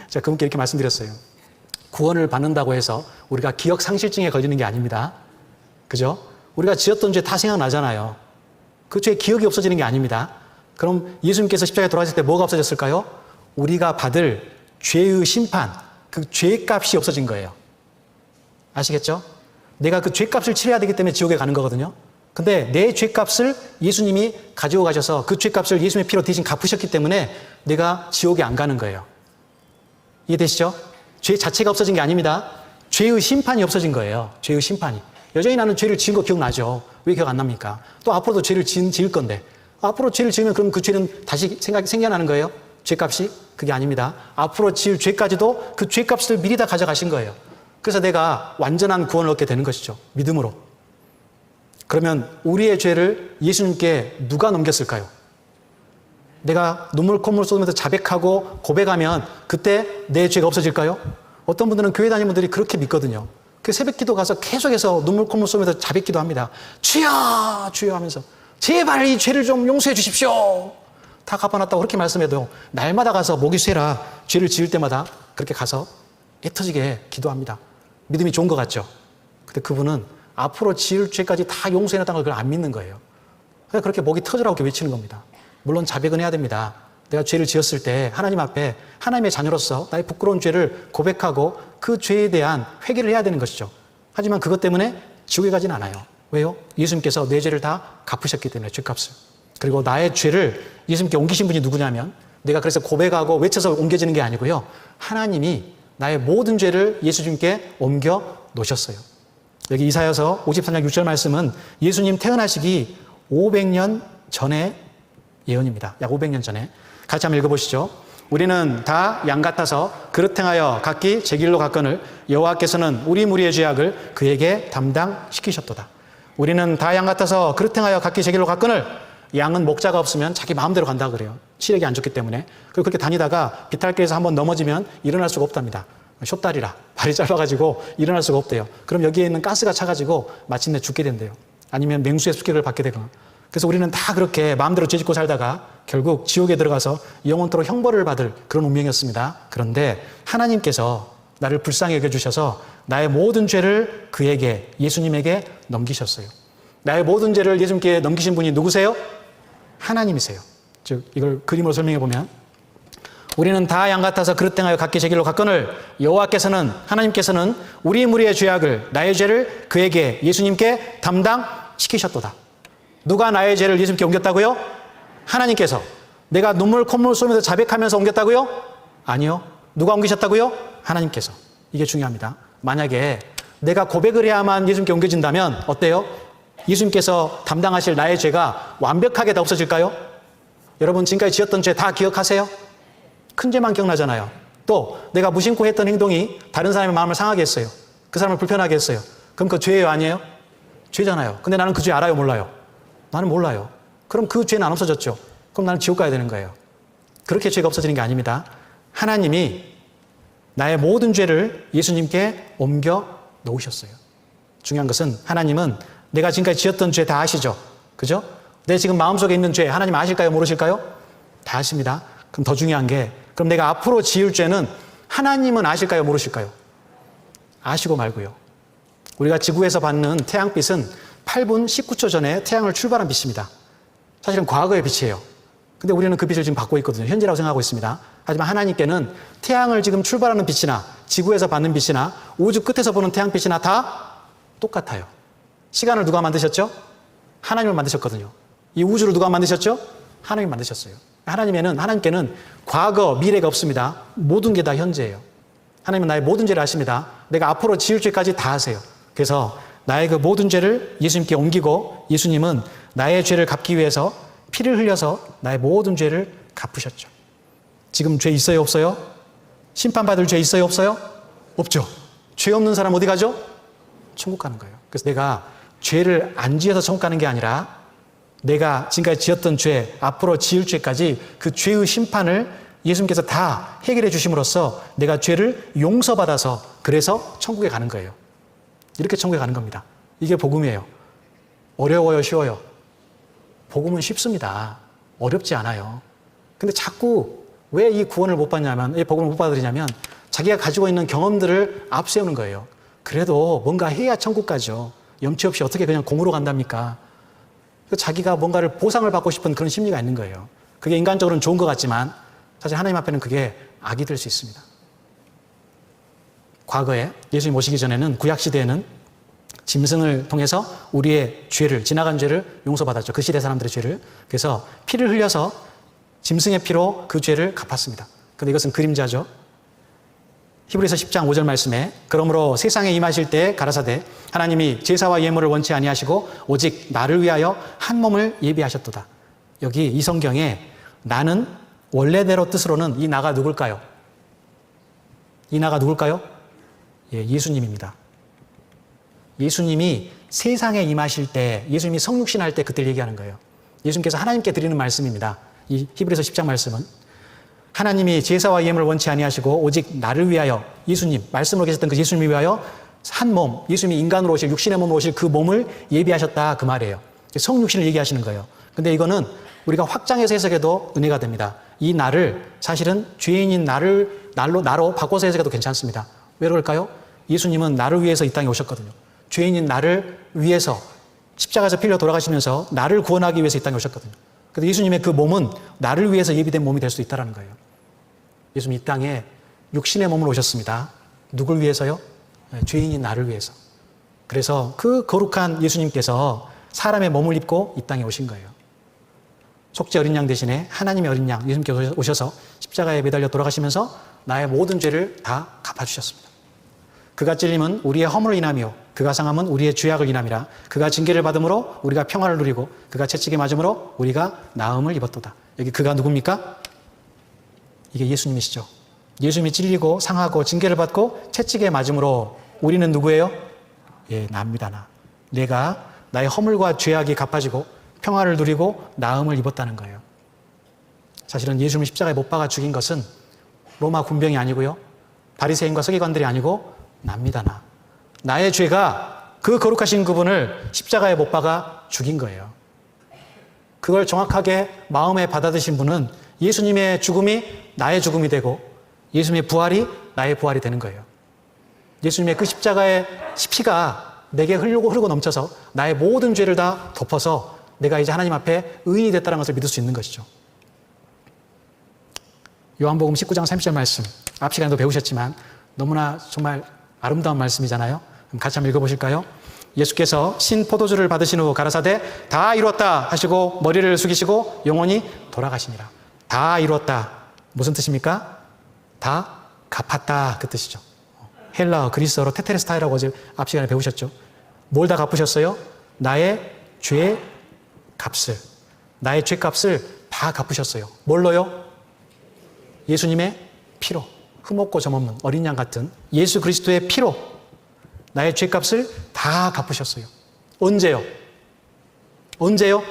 제가 그분께 이렇게 말씀드렸어요. 구원을 받는다고 해서 우리가 기억 상실증에 걸리는 게 아닙니다. 그죠? 우리가 지었던 죄 다 생각나잖아요. 그 죄의 기억이 없어지는 게 아닙니다. 그럼 예수님께서 십자가에 돌아가실 때 뭐가 없어졌을까요? 우리가 받을 죄의 심판, 그 죄값이 없어진 거예요. 아시겠죠? 내가 그 죄값을 치러야 되기 때문에 지옥에 가는 거거든요. 근데 내 죄값을 예수님이 가지고 가셔서 그 죄값을 예수님의 피로 대신 갚으셨기 때문에 내가 지옥에 안 가는 거예요. 이해되시죠? 죄 자체가 없어진 게 아닙니다. 죄의 심판이 없어진 거예요. 죄의 심판이. 여전히 나는 죄를 지은 거 기억나죠. 왜 기억 안 납니까? 또 앞으로도 죄를 지을 건데 앞으로 죄를 지으면 그럼 그 죄는 다시 생겨나는 거예요? 죄값이? 그게 아닙니다. 앞으로 지을 죄까지도 그 죄값을 미리 다 가져가신 거예요. 그래서 내가 완전한 구원을 얻게 되는 것이죠. 믿음으로. 그러면 우리의 죄를 예수님께 누가 넘겼을까요? 내가 눈물 콧물 쏟으면서 자백하고 고백하면 그때 내 죄가 없어질까요? 어떤 분들은 교회 다니는 분들이 그렇게 믿거든요. 그 새벽 기도 가서 계속해서 눈물 콧물 쏟으면서 자백 기도합니다. 주여 주여 하면서 제발 이 죄를 좀 용서해 주십시오. 다 갚아놨다고 그렇게 말씀해도 날마다 가서 목이 쇠라 죄를 지을 때마다 그렇게 가서 애터지게 기도합니다. 믿음이 좋은 것 같죠? 근데 그분은 앞으로 지을 죄까지 다 용서해놨다는 걸 안 믿는 거예요. 그래서 그렇게 목이 터지라고 이렇게 외치는 겁니다. 물론 자백은 해야 됩니다. 내가 죄를 지었을 때 하나님 앞에 하나님의 자녀로서 나의 부끄러운 죄를 고백하고 그 죄에 대한 회개를 해야 되는 것이죠. 하지만 그것 때문에 지옥에 가진 않아요. 왜요? 예수님께서 내 죄를 다 갚으셨기 때문에 죄값을. 그리고 나의 죄를 예수님께 옮기신 분이 누구냐면 내가 그래서 고백하고 외쳐서 옮겨지는 게 아니고요. 하나님이 나의 모든 죄를 예수님께 옮겨 놓으셨어요. 여기 이사야서 53장 6절 말씀은 예수님 태어나시기 500년 전의 예언입니다. 약 500년 전에. 같이 한번 읽어보시죠. 우리는 다 양 같아서 그릇 행하여 각기 제 길로 갔거늘 여호와께서는 우리 무리의 죄악을 그에게 담당시키셨도다. 우리는 다 양 같아서 그릇 행하여 각기 제 길로 갔거늘 양은 목자가 없으면 자기 마음대로 간다 그래요. 시력이 안 좋기 때문에. 그리고 그렇게 다니다가 비탈길에서 한번 넘어지면 일어날 수가 없답니다. 숏다리라 발이 짧아가지고 일어날 수가 없대요. 그럼 여기에 있는 가스가 차가지고 마침내 죽게 된대요. 아니면 맹수의 습격을 받게 되거나. 그래서 우리는 다 그렇게 마음대로 죄짓고 살다가 결국 지옥에 들어가서 영원토록 형벌을 받을 그런 운명이었습니다. 그런데 하나님께서 나를 불쌍히 여겨주셔서 나의 모든 죄를 그에게 예수님에게 넘기셨어요. 나의 모든 죄를 예수님께 넘기신 분이 누구세요? 하나님이세요. 즉 이걸 그림으로 설명해 보면 우리는 다 양 같아서 그릇 행하여 각기 제 길로 갔거늘 여호와께서는 하나님께서는 우리 무리의 죄악을 나의 죄를 그에게 예수님께 담당시키셨도다. 누가 나의 죄를 예수님께 옮겼다고요? 하나님께서. 내가 눈물 콧물 쏘면서 자백하면서 옮겼다고요? 아니요. 누가 옮기셨다고요? 하나님께서. 이게 중요합니다. 만약에 내가 고백을 해야만 예수님께 옮겨진다면 어때요? 예수님께서 담당하실 나의 죄가 완벽하게 다 없어질까요? 여러분 지금까지 지었던 죄 다 기억하세요? 큰 죄만 기억나잖아요. 또 내가 무심코 했던 행동이 다른 사람의 마음을 상하게 했어요. 그 사람을 불편하게 했어요. 그럼 그 죄예요, 아니에요? 죄잖아요. 근데 나는 그 죄 알아요, 몰라요? 나는 몰라요. 그럼 그 죄는 안 없어졌죠. 그럼 나는 지옥 가야 되는 거예요. 그렇게 죄가 없어지는 게 아닙니다. 하나님이 나의 모든 죄를 예수님께 옮겨 놓으셨어요. 중요한 것은 하나님은 내가 지금까지 지었던 죄 다 아시죠? 그죠? 내 지금 마음속에 있는 죄 하나님 아실까요? 모르실까요? 다 아십니다. 그럼 더 중요한 게 그럼 내가 앞으로 지을 죄는 하나님은 아실까요? 모르실까요? 아시고 말고요. 우리가 지구에서 받는 태양빛은 8분 19초 전에 태양을 출발한 빛입니다. 사실은 과거의 빛이에요. 근데 우리는 그 빛을 지금 받고 있거든요. 현재라고 생각하고 있습니다. 하지만 하나님께는 태양을 지금 출발하는 빛이나 지구에서 받는 빛이나 우주 끝에서 보는 태양빛이나 다 똑같아요. 시간을 누가 만드셨죠? 하나님을 만드셨거든요. 이 우주를 누가 만드셨죠? 하나님이 만드셨어요. 하나님께는 과거, 미래가 없습니다. 모든 게 다 현재예요. 하나님은 나의 모든 죄를 아십니다. 내가 앞으로 지을 죄까지 다 아세요. 그래서 나의 그 모든 죄를 예수님께 옮기고 예수님은 나의 죄를 갚기 위해서 피를 흘려서 나의 모든 죄를 갚으셨죠. 지금 죄 있어요, 없어요? 심판받을 죄 있어요, 없어요? 없죠. 죄 없는 사람 어디 가죠? 천국 가는 거예요. 그래서 내가 죄를 안 지어서 천국 가는 게 아니라 내가 지금까지 지었던 죄, 앞으로 지을 죄까지 그 죄의 심판을 예수님께서 다 해결해 주심으로써 내가 죄를 용서받아서 그래서 천국에 가는 거예요. 이렇게 천국에 가는 겁니다. 이게 복음이에요. 어려워요, 쉬워요? 복음은 쉽습니다. 어렵지 않아요. 근데 자꾸 왜 이 구원을 못 받냐면, 이 복음을 못 받으냐면 자기가 가지고 있는 경험들을 앞세우는 거예요. 그래도 뭔가 해야 천국 가죠. 염치 없이 어떻게 그냥 공으로 간답니까? 자기가 뭔가를 보상을 받고 싶은 그런 심리가 있는 거예요. 그게 인간적으로는 좋은 것 같지만 사실 하나님 앞에는 그게 악이 될 수 있습니다. 과거에 예수님 오시기 전에는 구약시대에는 짐승을 통해서 우리의 죄를, 지나간 죄를 용서받았죠. 그 시대 사람들의 죄를. 그래서 피를 흘려서 짐승의 피로 그 죄를 갚았습니다. 그런데 이것은 그림자죠. 히브리서 10장 5절 말씀에 그러므로 세상에 임하실 때 가라사대 하나님이 제사와 예물을 원치 아니하시고 오직 나를 위하여 한 몸을 예비하셨도다. 여기 이 성경에 나는 원래대로 뜻으로는 이 나가 누굴까요? 이 나가 누굴까요? 예, 예수님입니다. 예수님이 세상에 임하실 때, 예수님이 성육신할 때 그때 얘기하는 거예요. 예수님께서 하나님께 드리는 말씀입니다. 이 히브리서 10장 말씀은 하나님이 제사와 예물을 원치 아니하시고 오직 나를 위하여 예수님, 말씀으로 계셨던 그 예수님을 위하여 한 몸, 예수님이 인간으로 오실, 육신의 몸으로 오실 그 몸을 예비하셨다 그 말이에요. 성육신을 얘기하시는 거예요. 근데 이거는 우리가 확장해서 해석해도 은혜가 됩니다. 이 나를 사실은 죄인인 나로 바꿔서 해석해도 괜찮습니다. 왜 그럴까요? 예수님은 나를 위해서 이 땅에 오셨거든요. 죄인인 나를 위해서 십자가에서 필려 돌아가시면서 나를 구원하기 위해서 이 땅에 오셨거든요. 그래서 예수님의 그 몸은 나를 위해서 예비된 몸이 될 수 있다는 거예요. 예수님 이 땅에 육신의 몸으로 오셨습니다. 누굴 위해서요? 죄인인 나를 위해서. 그래서 그 거룩한 예수님께서 사람의 몸을 입고 이 땅에 오신 거예요. 속죄 어린 양 대신에 하나님의 어린 양 예수님께서 오셔서 십자가에 매달려 돌아가시면서 나의 모든 죄를 다 갚아주셨습니다. 그가 찔림은 우리의 허물을 인하며 그가 상함은 우리의 죄악을 인함이라. 그가 징계를 받음으로 우리가 평화를 누리고 그가 채찍에 맞음으로 우리가 나음을 입었도다. 여기 그가 누굽니까? 이게 예수님이시죠. 예수님이 찔리고 상하고 징계를 받고 채찍에 맞음으로 우리는 누구예요? 예, 나입니다. 나. 내가 나의 허물과 죄악이 갚아지고 평화를 누리고 나음을 입었다는 거예요. 사실은 예수님을 십자가에 못 박아 죽인 것은 로마 군병이 아니고요. 바리새인과 서기관들이 아니고 납니다. 나. 나의 죄가 그 거룩하신 그분을 십자가에 못 박아 죽인 거예요. 그걸 정확하게 마음에 받아들이신 분은 예수님의 죽음이 나의 죽음이 되고 예수님의 부활이 나의 부활이 되는 거예요. 예수님의 그 십자가의 피가 내게 흐르고 넘쳐서 나의 모든 죄를 다 덮어서 내가 이제 하나님 앞에 의인이 됐다는 것을 믿을 수 있는 것이죠. 요한복음 19장 30절 말씀, 앞 시간에도 배우셨지만 너무나 정말 아름다운 말씀이잖아요. 그럼 같이 한번 읽어보실까요? 예수께서 신 포도주를 받으신 후 가라사대 다 이루었다 하시고 머리를 숙이시고 영원히 돌아가시니라. 다 이루었다. 무슨 뜻입니까? 다 갚았다 그 뜻이죠. 헬라어, 그리스어로 테텔레스타이라고 어제 앞 시간에 배우셨죠? 뭘 다 갚으셨어요? 나의 죄 값을, 나의 죄 값을 다 갚으셨어요. 뭘로요? 예수님의 피로, 흠없고 점없는 어린 양 같은 예수 그리스도의 피로 나의 죄 값을 다 갚으셨어요. 언제요? 언제요?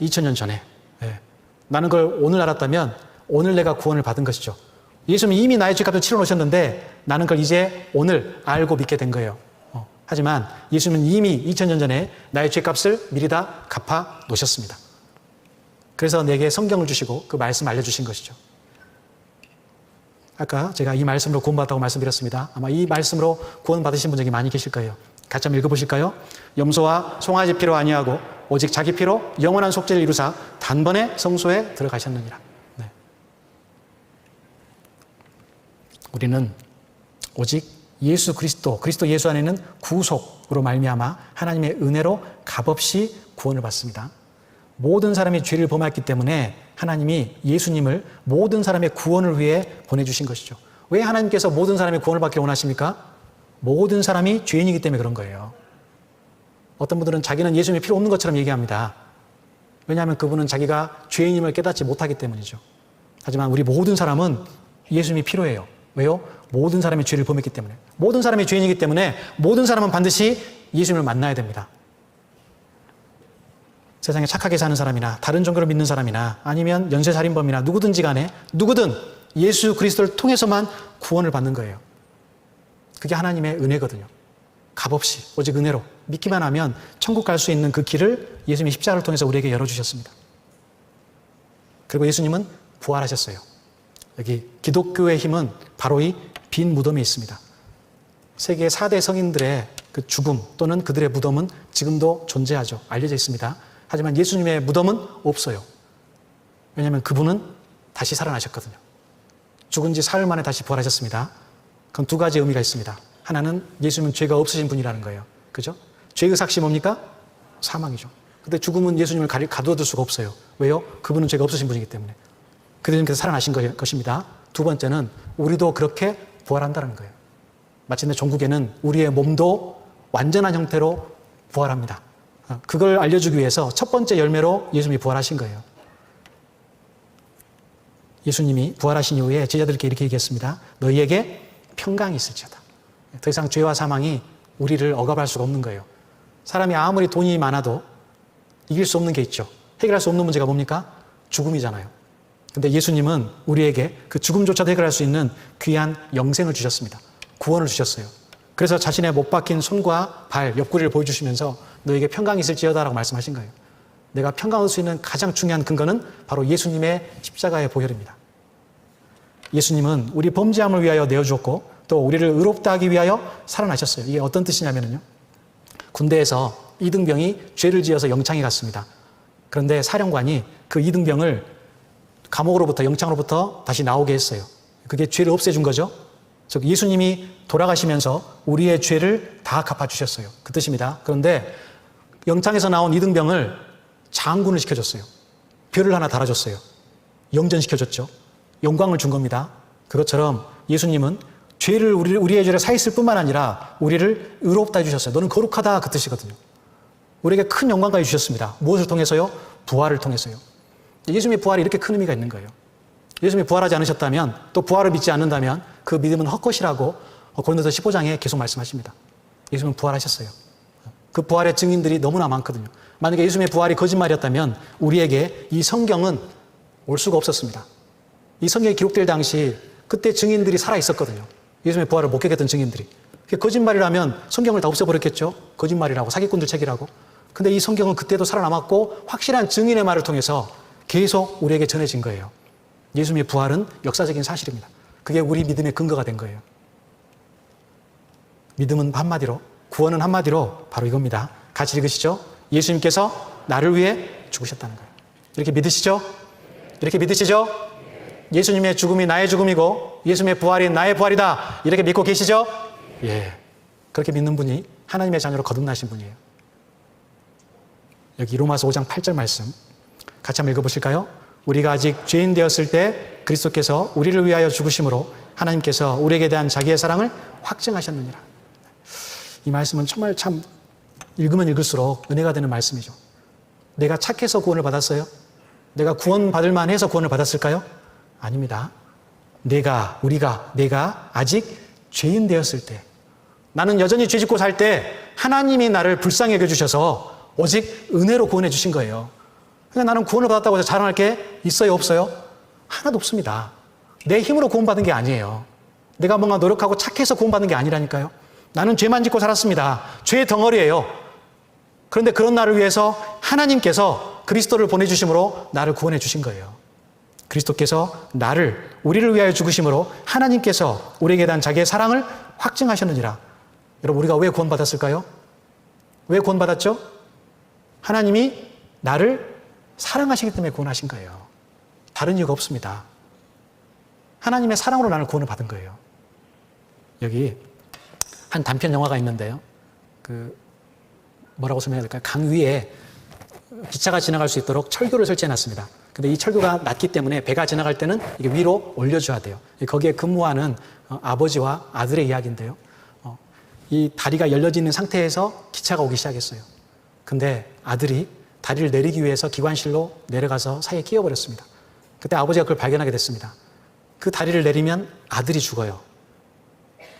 2000년 전에. 네. 나는 그걸 오늘 알았다면 오늘 내가 구원을 받은 것이죠. 예수님이 이미 나의 죄값을 치러 놓으셨는데 나는 그걸 이제 오늘 알고 믿게 된 거예요. 하지만 예수님은 이미 2000년 전에 나의 죄값을 미리 다 갚아 놓으셨습니다. 그래서 내게 성경을 주시고 그 말씀 알려주신 것이죠. 아까 제가 이 말씀으로 구원받았다고 말씀드렸습니다. 아마 이 말씀으로 구원받으신 분들이 많이 계실 거예요. 같이 한번 읽어보실까요? 염소와 송아지 피로 아니하고 오직 자기 피로 영원한 속죄를 이루사 단번에 성소에 들어가셨느니라. 네. 우리는 오직 예수 그리스도 예수 안에는 구속으로 말미암아 하나님의 은혜로 값없이 구원을 받습니다. 모든 사람이 죄를 범했기 때문에 하나님이 예수님을 모든 사람의 구원을 위해 보내주신 것이죠. 왜 하나님께서 모든 사람의 구원을 받기를 원하십니까? 모든 사람이 죄인이기 때문에 그런 거예요. 어떤 분들은 자기는 예수님이 필요 없는 것처럼 얘기합니다. 왜냐하면 그분은 자기가 죄인임을 깨닫지 못하기 때문이죠. 하지만 우리 모든 사람은 예수님이 필요해요. 왜요? 모든 사람이 죄를 범했기 때문에. 모든 사람이 죄인이기 때문에 모든 사람은 반드시 예수님을 만나야 됩니다. 세상에 착하게 사는 사람이나 다른 종교를 믿는 사람이나 아니면 연쇄살인범이나 누구든지 간에 누구든 예수 그리스도를 통해서만 구원을 받는 거예요. 그게 하나님의 은혜거든요. 값없이 오직 은혜로 믿기만 하면 천국 갈 수 있는 그 길을 예수님이 십자가를 통해서 우리에게 열어주셨습니다. 그리고 예수님은 부활하셨어요. 여기 기독교의 힘은 바로 이 빈 무덤에 있습니다. 세계 4대 성인들의 그 죽음 또는 그들의 무덤은 지금도 존재하죠. 알려져 있습니다. 하지만 예수님의 무덤은 없어요. 왜냐하면 그분은 다시 살아나셨거든요. 죽은 지 사흘 만에 다시 부활하셨습니다. 그건 두 가지 의미가 있습니다. 하나는 예수님은 죄가 없으신 분이라는 거예요. 그죠? 죄의 삭시 뭡니까? 사망이죠. 근데 죽음은 예수님을 가둬둘 수가 없어요. 왜요? 그분은 죄가 없으신 분이기 때문에. 그분께서 살아나신 것입니다. 두 번째는 우리도 그렇게 부활한다는 거예요. 마침내 종국에는 우리의 몸도 완전한 형태로 부활합니다. 그걸 알려주기 위해서 첫 번째 열매로 예수님이 부활하신 거예요. 예수님이 부활하신 이후에 제자들께 이렇게 얘기했습니다. 너희에게 평강이 있을지어다. 더 이상 죄와 사망이 우리를 억압할 수가 없는 거예요. 사람이 아무리 돈이 많아도 이길 수 없는 게 있죠. 해결할 수 없는 문제가 뭡니까? 죽음이잖아요. 근데 예수님은 우리에게 그 죽음조차도 해결할 수 있는 귀한 영생을 주셨습니다. 구원을 주셨어요. 그래서 자신의 못 박힌 손과 발, 옆구리를 보여주시면서 너에게 평강이 있을지어다라고 말씀하신 거예요. 내가 평강을 수 있는 가장 중요한 근거는 바로 예수님의 십자가의 보혈입니다. 예수님은 우리 범죄함을 위하여 내어주었고 또 우리를 의롭다 하기 위하여 살아나셨어요. 이게 어떤 뜻이냐면요. 군대에서 이등병이 죄를 지어서 영창에 갔습니다. 그런데 사령관이 그 이등병을 감옥으로부터 영창으로부터 다시 나오게 했어요. 그게 죄를 없애준 거죠. 즉 예수님이 돌아가시면서 우리의 죄를 다 갚아주셨어요. 그 뜻입니다. 그런데 영창에서 나온 이등병을 장군을 시켜줬어요. 별을 하나 달아줬어요. 영전시켜줬죠. 영광을 준 겁니다. 그것처럼 예수님은 죄를 우리의 죄를 사했을 뿐만 아니라 우리를 의롭다 해주셨어요. 너는 거룩하다 그 뜻이거든요. 우리에게 큰 영광까지 주셨습니다. 무엇을 통해서요? 부활을 통해서요. 예수님의 부활이 이렇게 큰 의미가 있는 거예요. 예수님이 부활하지 않으셨다면 또 부활을 믿지 않는다면 그 믿음은 헛것이라고 고린도서 15장에 계속 말씀하십니다. 예수님은 부활하셨어요. 그 부활의 증인들이 너무나 많거든요. 만약에 예수님의 부활이 거짓말이었다면 우리에게 이 성경은 올 수가 없었습니다. 이 성경이 기록될 당시 그때 증인들이 살아있었거든요. 예수님의 부활을 목격했던 증인들이. 그게 거짓말이라면 성경을 다 없애버렸겠죠. 거짓말이라고, 사기꾼들 책이라고. 근데 이 성경은 그때도 살아남았고 확실한 증인의 말을 통해서 계속 우리에게 전해진 거예요. 예수님의 부활은 역사적인 사실입니다. 그게 우리 믿음의 근거가 된 거예요. 믿음은 한마디로, 구원은 한마디로 바로 이겁니다. 같이 읽으시죠. 예수님께서 나를 위해 죽으셨다는 거예요. 이렇게 믿으시죠? 이렇게 믿으시죠? 예수님의 죽음이 나의 죽음이고 예수님의 부활이 나의 부활이다. 이렇게 믿고 계시죠? 예. 그렇게 믿는 분이 하나님의 자녀로 거듭나신 분이에요. 여기 로마서 5장 8절 말씀 같이 한번 읽어보실까요? 우리가 아직 죄인 되었을 때 그리스도께서 우리를 위하여 죽으심으로 하나님께서 우리에게 대한 자기의 사랑을 확증하셨느니라. 이 말씀은 정말 참 읽으면 읽을수록 은혜가 되는 말씀이죠. 내가 착해서 구원을 받았어요? 내가 구원받을 만해서 구원을 받았을까요? 아닙니다. 내가 아직 죄인 되었을 때, 나는 여전히 죄짓고 살 때 하나님이 나를 불쌍히 여겨주셔서 오직 은혜로 구원해 주신 거예요. 그러니까 나는 구원을 받았다고 해서 자랑할 게 있어요, 없어요? 하나도 없습니다. 내 힘으로 구원받은 게 아니에요. 내가 뭔가 노력하고 착해서 구원받은 게 아니라니까요. 나는 죄만 짓고 살았습니다. 죄의 덩어리예요. 그런데 그런 나를 위해서 하나님께서 그리스도를 보내주심으로 나를 구원해 주신 거예요. 그리스도께서 우리를 위하여 죽으심으로 하나님께서 우리에게 대한 자기의 사랑을 확증하셨느니라. 여러분, 우리가 왜 구원받았을까요? 왜 구원받았죠? 하나님이 나를 사랑하시기 때문에 구원하신 거예요. 다른 이유가 없습니다. 하나님의 사랑으로 나를 구원을 받은 거예요. 여기 한 단편 영화가 있는데요. 뭐라고 설명해야 될까요? 강 위에 기차가 지나갈 수 있도록 철교를 설치해 놨습니다. 근데 이 철교가 낮기 때문에 배가 지나갈 때는 이게 위로 올려줘야 돼요. 거기에 근무하는 아버지와 아들의 이야기인데요. 이 다리가 열려져 있는 상태에서 기차가 오기 시작했어요. 근데 아들이 다리를 내리기 위해서 기관실로 내려가서 사이에 끼어버렸습니다. 그때 아버지가 그걸 발견하게 됐습니다. 그 다리를 내리면 아들이 죽어요.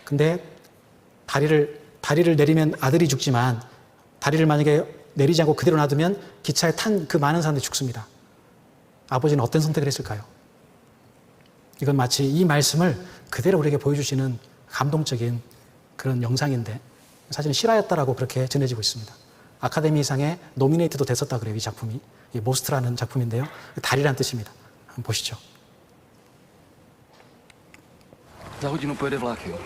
근데 다리를 내리면 아들이 죽지만 다리를 만약에 내리지 않고 그대로 놔두면 기차에 탄 그 많은 사람들이 죽습니다. 아버지는 어떤 선택을 했을까요? 이건 마치 이 말씀을 그대로 우리에게 보여주시는 감동적인 그런 영상인데 사실은 실화였다라고 그렇게 전해지고 있습니다. 아카데미상에 노미네이트도 됐었다 그래요. 이 작품이. 이 모스트라는 작품인데요. 다리란 뜻입니다. 한번 보시죠. Za hodinu pojede vlak, jo.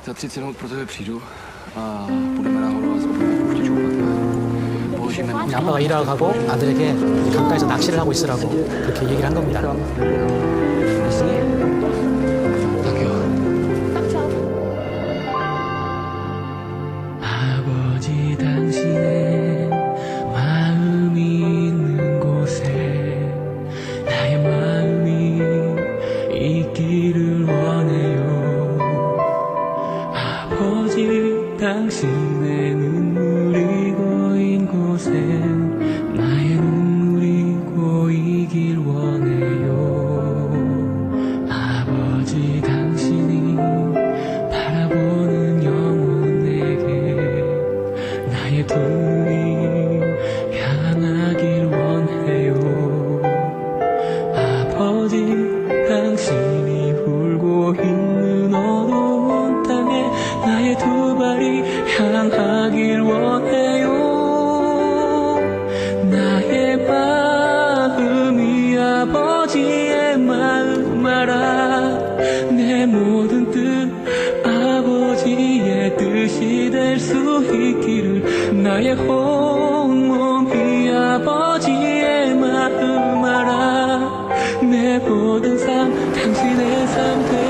Za 30 minut pro tebe přijdu a půjdeme nahoru a zobudíme kuštičku pak. Položíme na... 아빠가 일하러 가고 아들에게 강가에서 낚시를 하고 있으라고 그렇게 얘기를 한 겁니다. Tak jo. 아버지 당신의 마음이 있는 곳에 나의 마음이 있기를 원해요. 아버지 당신의 눈물이 고인 곳에 나의 눈물이 고이길 원해요. 아버지 당신이 바라보는 영혼에게 나의 두 눈이 향하길 원해요. 아버지 당신이 울고 있는 어두운 땅에 나의 두 발이 향하길 원해요. 나의 마음이 아버지의 마음 알아. 내 모든 뜻 아버지의 뜻이 될 수 있기를. 나의 온몸이 아버지의 마음 알아. 내 모든 삶 당신의 삶 되기를.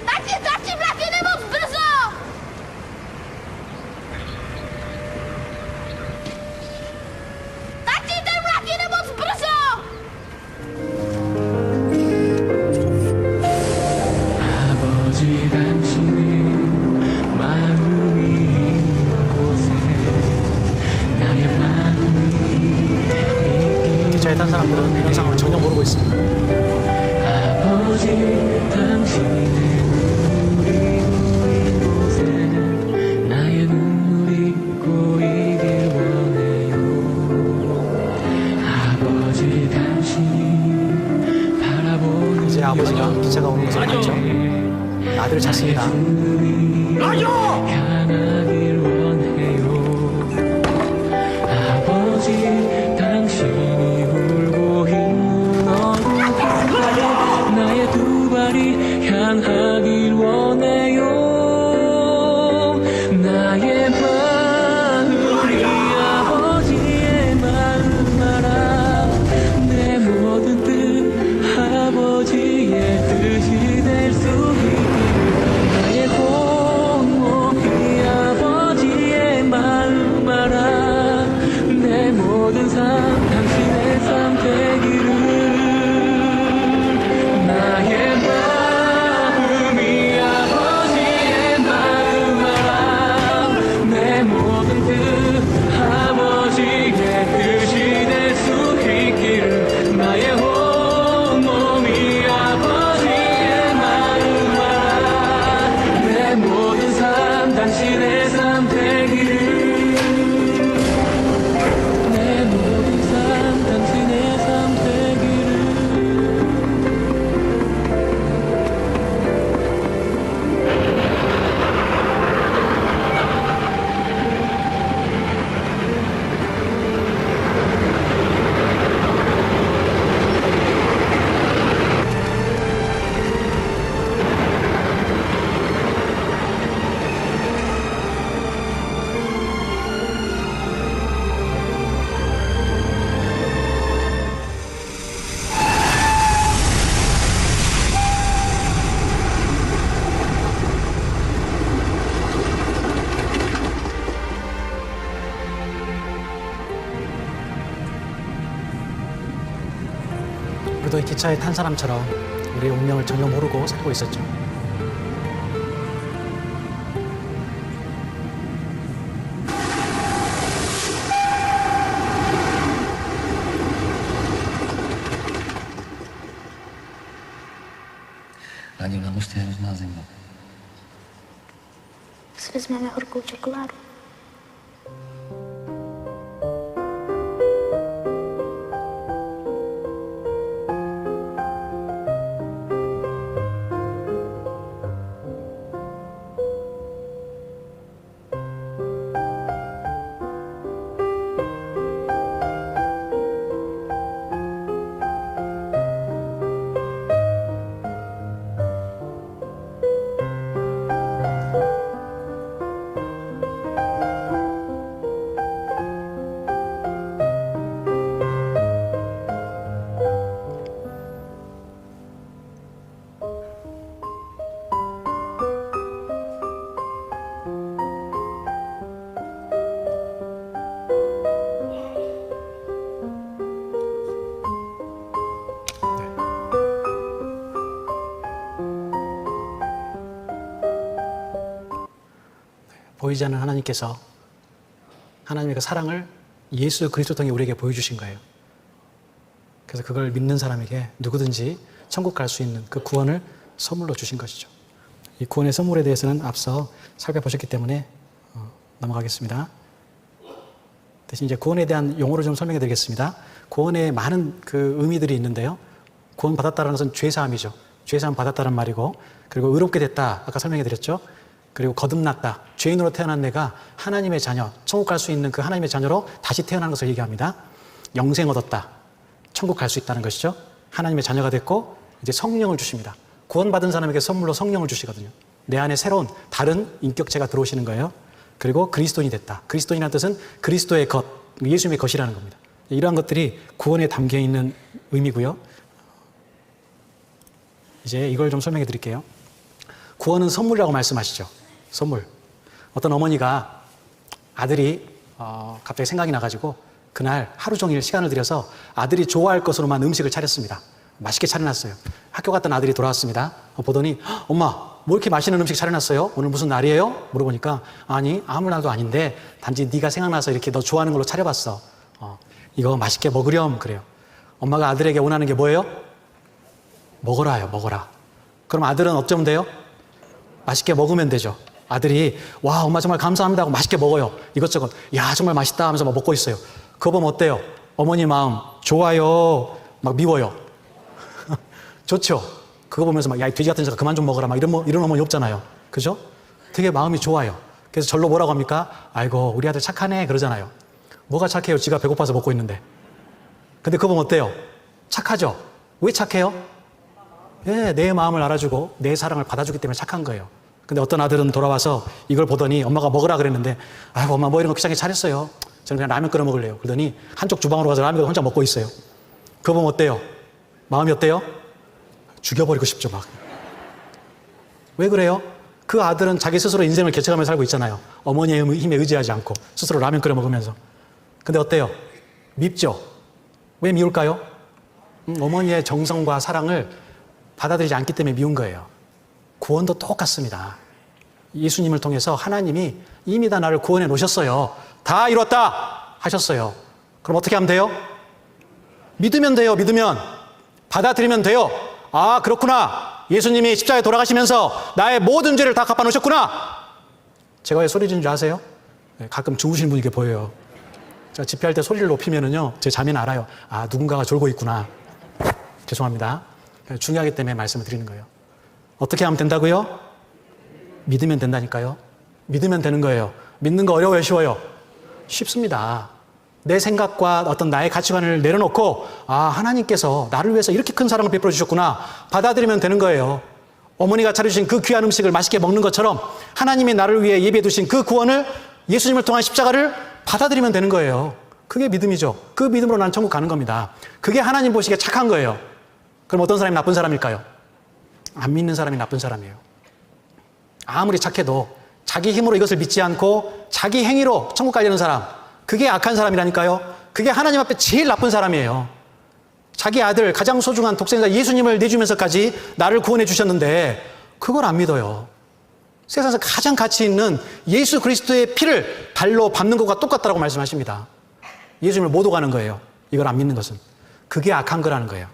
Tati, mládě, nemoc brzo! Tati, ten vlak jede moc brzo! 아버지 당신의 마음이 있는 곳에 나의 마음이 있기를. 기차에 탄 사람들은 이런 상황을 전혀 모르고 있습니다. 아버지 당신의 눈물이 고인 곳에 나의 눈물이 고이길 원해요. 아버지 당신이 바라보는 이제 아버지가 기차가 오는 것을 봤죠. 아들을 찾습니다. 향하길 원해요. 아버지 당신이 울고 있는 어두운 밤에 나의 두 발이 향하길 원해요. 나의 마음이 아버지의 마음 알아. 내 모든 뜻 아버지의 뜻이 될 수 있기를. 우리도 이 기차에 탄 사람처럼 우리의 운명을 전혀 모르고 살고 있었죠. Rádi, vamos ter na zima. Si vezmeme horkou čokoládu. 보이지 않는 하나님께서 하나님의 그 사랑을 예수 그리스도 통해 우리에게 보여주신 거예요. 그래서 그걸 믿는 사람에게 누구든지 천국 갈 수 있는 그 구원을 선물로 주신 것이죠. 이 구원의 선물에 대해서는 앞서 살펴보셨기 때문에 넘어가겠습니다. 대신 이제 구원에 대한 용어를 좀 설명해 드리겠습니다. 구원에 많은 그 의미들이 있는데요. 구원 받았다는 것은 죄사함이죠. 죄사함 받았다는 말이고, 그리고 의롭게 됐다, 아까 설명해 드렸죠. 그리고 거듭났다, 죄인으로 태어난 내가 하나님의 자녀, 천국 갈 수 있는 그 하나님의 자녀로 다시 태어난 것을 얘기합니다. 영생 얻었다, 천국 갈 수 있다는 것이죠. 하나님의 자녀가 됐고 이제 성령을 주십니다. 구원받은 사람에게 선물로 성령을 주시거든요. 내 안에 새로운 다른 인격체가 들어오시는 거예요. 그리고 그리스도인이 됐다. 그리스도인이라는 뜻은 그리스도의 것, 예수님의 것이라는 겁니다. 이러한 것들이 구원에 담겨 있는 의미고요. 이제 이걸 좀 설명해 드릴게요. 구원은 선물이라고 말씀하시죠. 선물. 어떤 어머니가 아들이 갑자기 생각이 나가지고 그날 하루 종일 시간을 들여서 아들이 좋아할 것으로만 음식을 차렸습니다. 맛있게 차려놨어요. 학교 갔던 아들이 돌아왔습니다. 보더니 엄마 뭐 이렇게 맛있는 음식 차려놨어요? 오늘 무슨 날이에요? 물어보니까 아니 아무 날도 아닌데 단지 네가 생각나서 이렇게 너 좋아하는 걸로 차려봤어. 이거 맛있게 먹으렴 그래요. 엄마가 아들에게 원하는 게 뭐예요? 먹어라요. 먹어라. 그럼 아들은 어쩌면 돼요? 맛있게 먹으면 되죠. 아들이 와 엄마 정말 감사합니다 하고 맛있게 먹어요. 이것저것 야 정말 맛있다 하면서 막 먹고 있어요. 그거 보면 어때요? 어머니 마음 좋아요, 막 미워요. 좋죠. 그거 보면서 막 야 이 돼지 같은 자가 그만 좀 먹어라 막 이런 어머니 없잖아요. 그죠? 되게 마음이 좋아요. 그래서 절로 뭐라고 합니까? 아이고 우리 아들 착하네 그러잖아요. 뭐가 착해요? 지가 배고파서 먹고 있는데. 근데 그거 보면 어때요? 착하죠. 왜 착해요? 예, 내 마음을 알아주고 내 사랑을 받아주기 때문에 착한 거예요. 근데 어떤 아들은 돌아와서 이걸 보더니 엄마가 먹으라 그랬는데 아이고 엄마 뭐 이런 거 귀찮게 차렸어요. 저는 그냥 라면 끓여 먹을래요. 그러더니 한쪽 주방으로 가서 라면 혼자 먹고 있어요. 그거 보면 어때요? 마음이 어때요? 죽여버리고 싶죠 막. 왜 그래요? 그 아들은 자기 스스로 인생을 개척하면서 살고 있잖아요. 어머니의 힘에 의지하지 않고 스스로 라면 끓여 먹으면서. 근데 어때요? 밉죠? 왜 미울까요? 어머니의 정성과 사랑을 받아들이지 않기 때문에 미운 거예요. 구원도 똑같습니다. 예수님을 통해서 하나님이 이미 다 나를 구원해 놓으셨어요. 다 이뤘다 하셨어요. 그럼 어떻게 하면 돼요? 믿으면 돼요. 믿으면. 받아들이면 돼요. 아 그렇구나. 예수님이 십자가에 돌아가시면서 나의 모든 죄를 다 갚아 놓으셨구나. 제가 왜 소리 지는 줄 아세요? 가끔 주무시는 분이 이렇게 보여요. 제가 집회할 때 소리를 높이면은요 제 자매는 알아요. 아 누군가가 졸고 있구나. 죄송합니다. 중요하기 때문에 말씀을 드리는 거예요. 어떻게 하면 된다고요? 믿으면 된다니까요. 믿으면 되는 거예요. 믿는 거 어려워요? 쉬워요? 쉽습니다. 내 생각과 어떤 나의 가치관을 내려놓고 아 하나님께서 나를 위해서 이렇게 큰 사랑을 베풀어 주셨구나 받아들이면 되는 거예요. 어머니가 차려주신 그 귀한 음식을 맛있게 먹는 것처럼 하나님이 나를 위해 예비해 두신 그 구원을 예수님을 통한 십자가를 받아들이면 되는 거예요. 그게 믿음이죠. 그 믿음으로 난 천국 가는 겁니다. 그게 하나님 보시기에 착한 거예요. 그럼 어떤 사람이 나쁜 사람일까요? 안 믿는 사람이 나쁜 사람이에요. 아무리 착해도 자기 힘으로 이것을 믿지 않고 자기 행위로 천국 가려는 사람, 그게 악한 사람이라니까요. 그게 하나님 앞에 제일 나쁜 사람이에요. 자기 아들, 가장 소중한 독생자 예수님을 내주면서까지 나를 구원해 주셨는데 그걸 안 믿어요. 세상에서 가장 가치 있는 예수 그리스도의 피를 발로 밟는 것과 똑같다고 말씀하십니다. 예수님을 못 오가는 거예요. 이걸 안 믿는 것은. 그게 악한 거라는 거예요.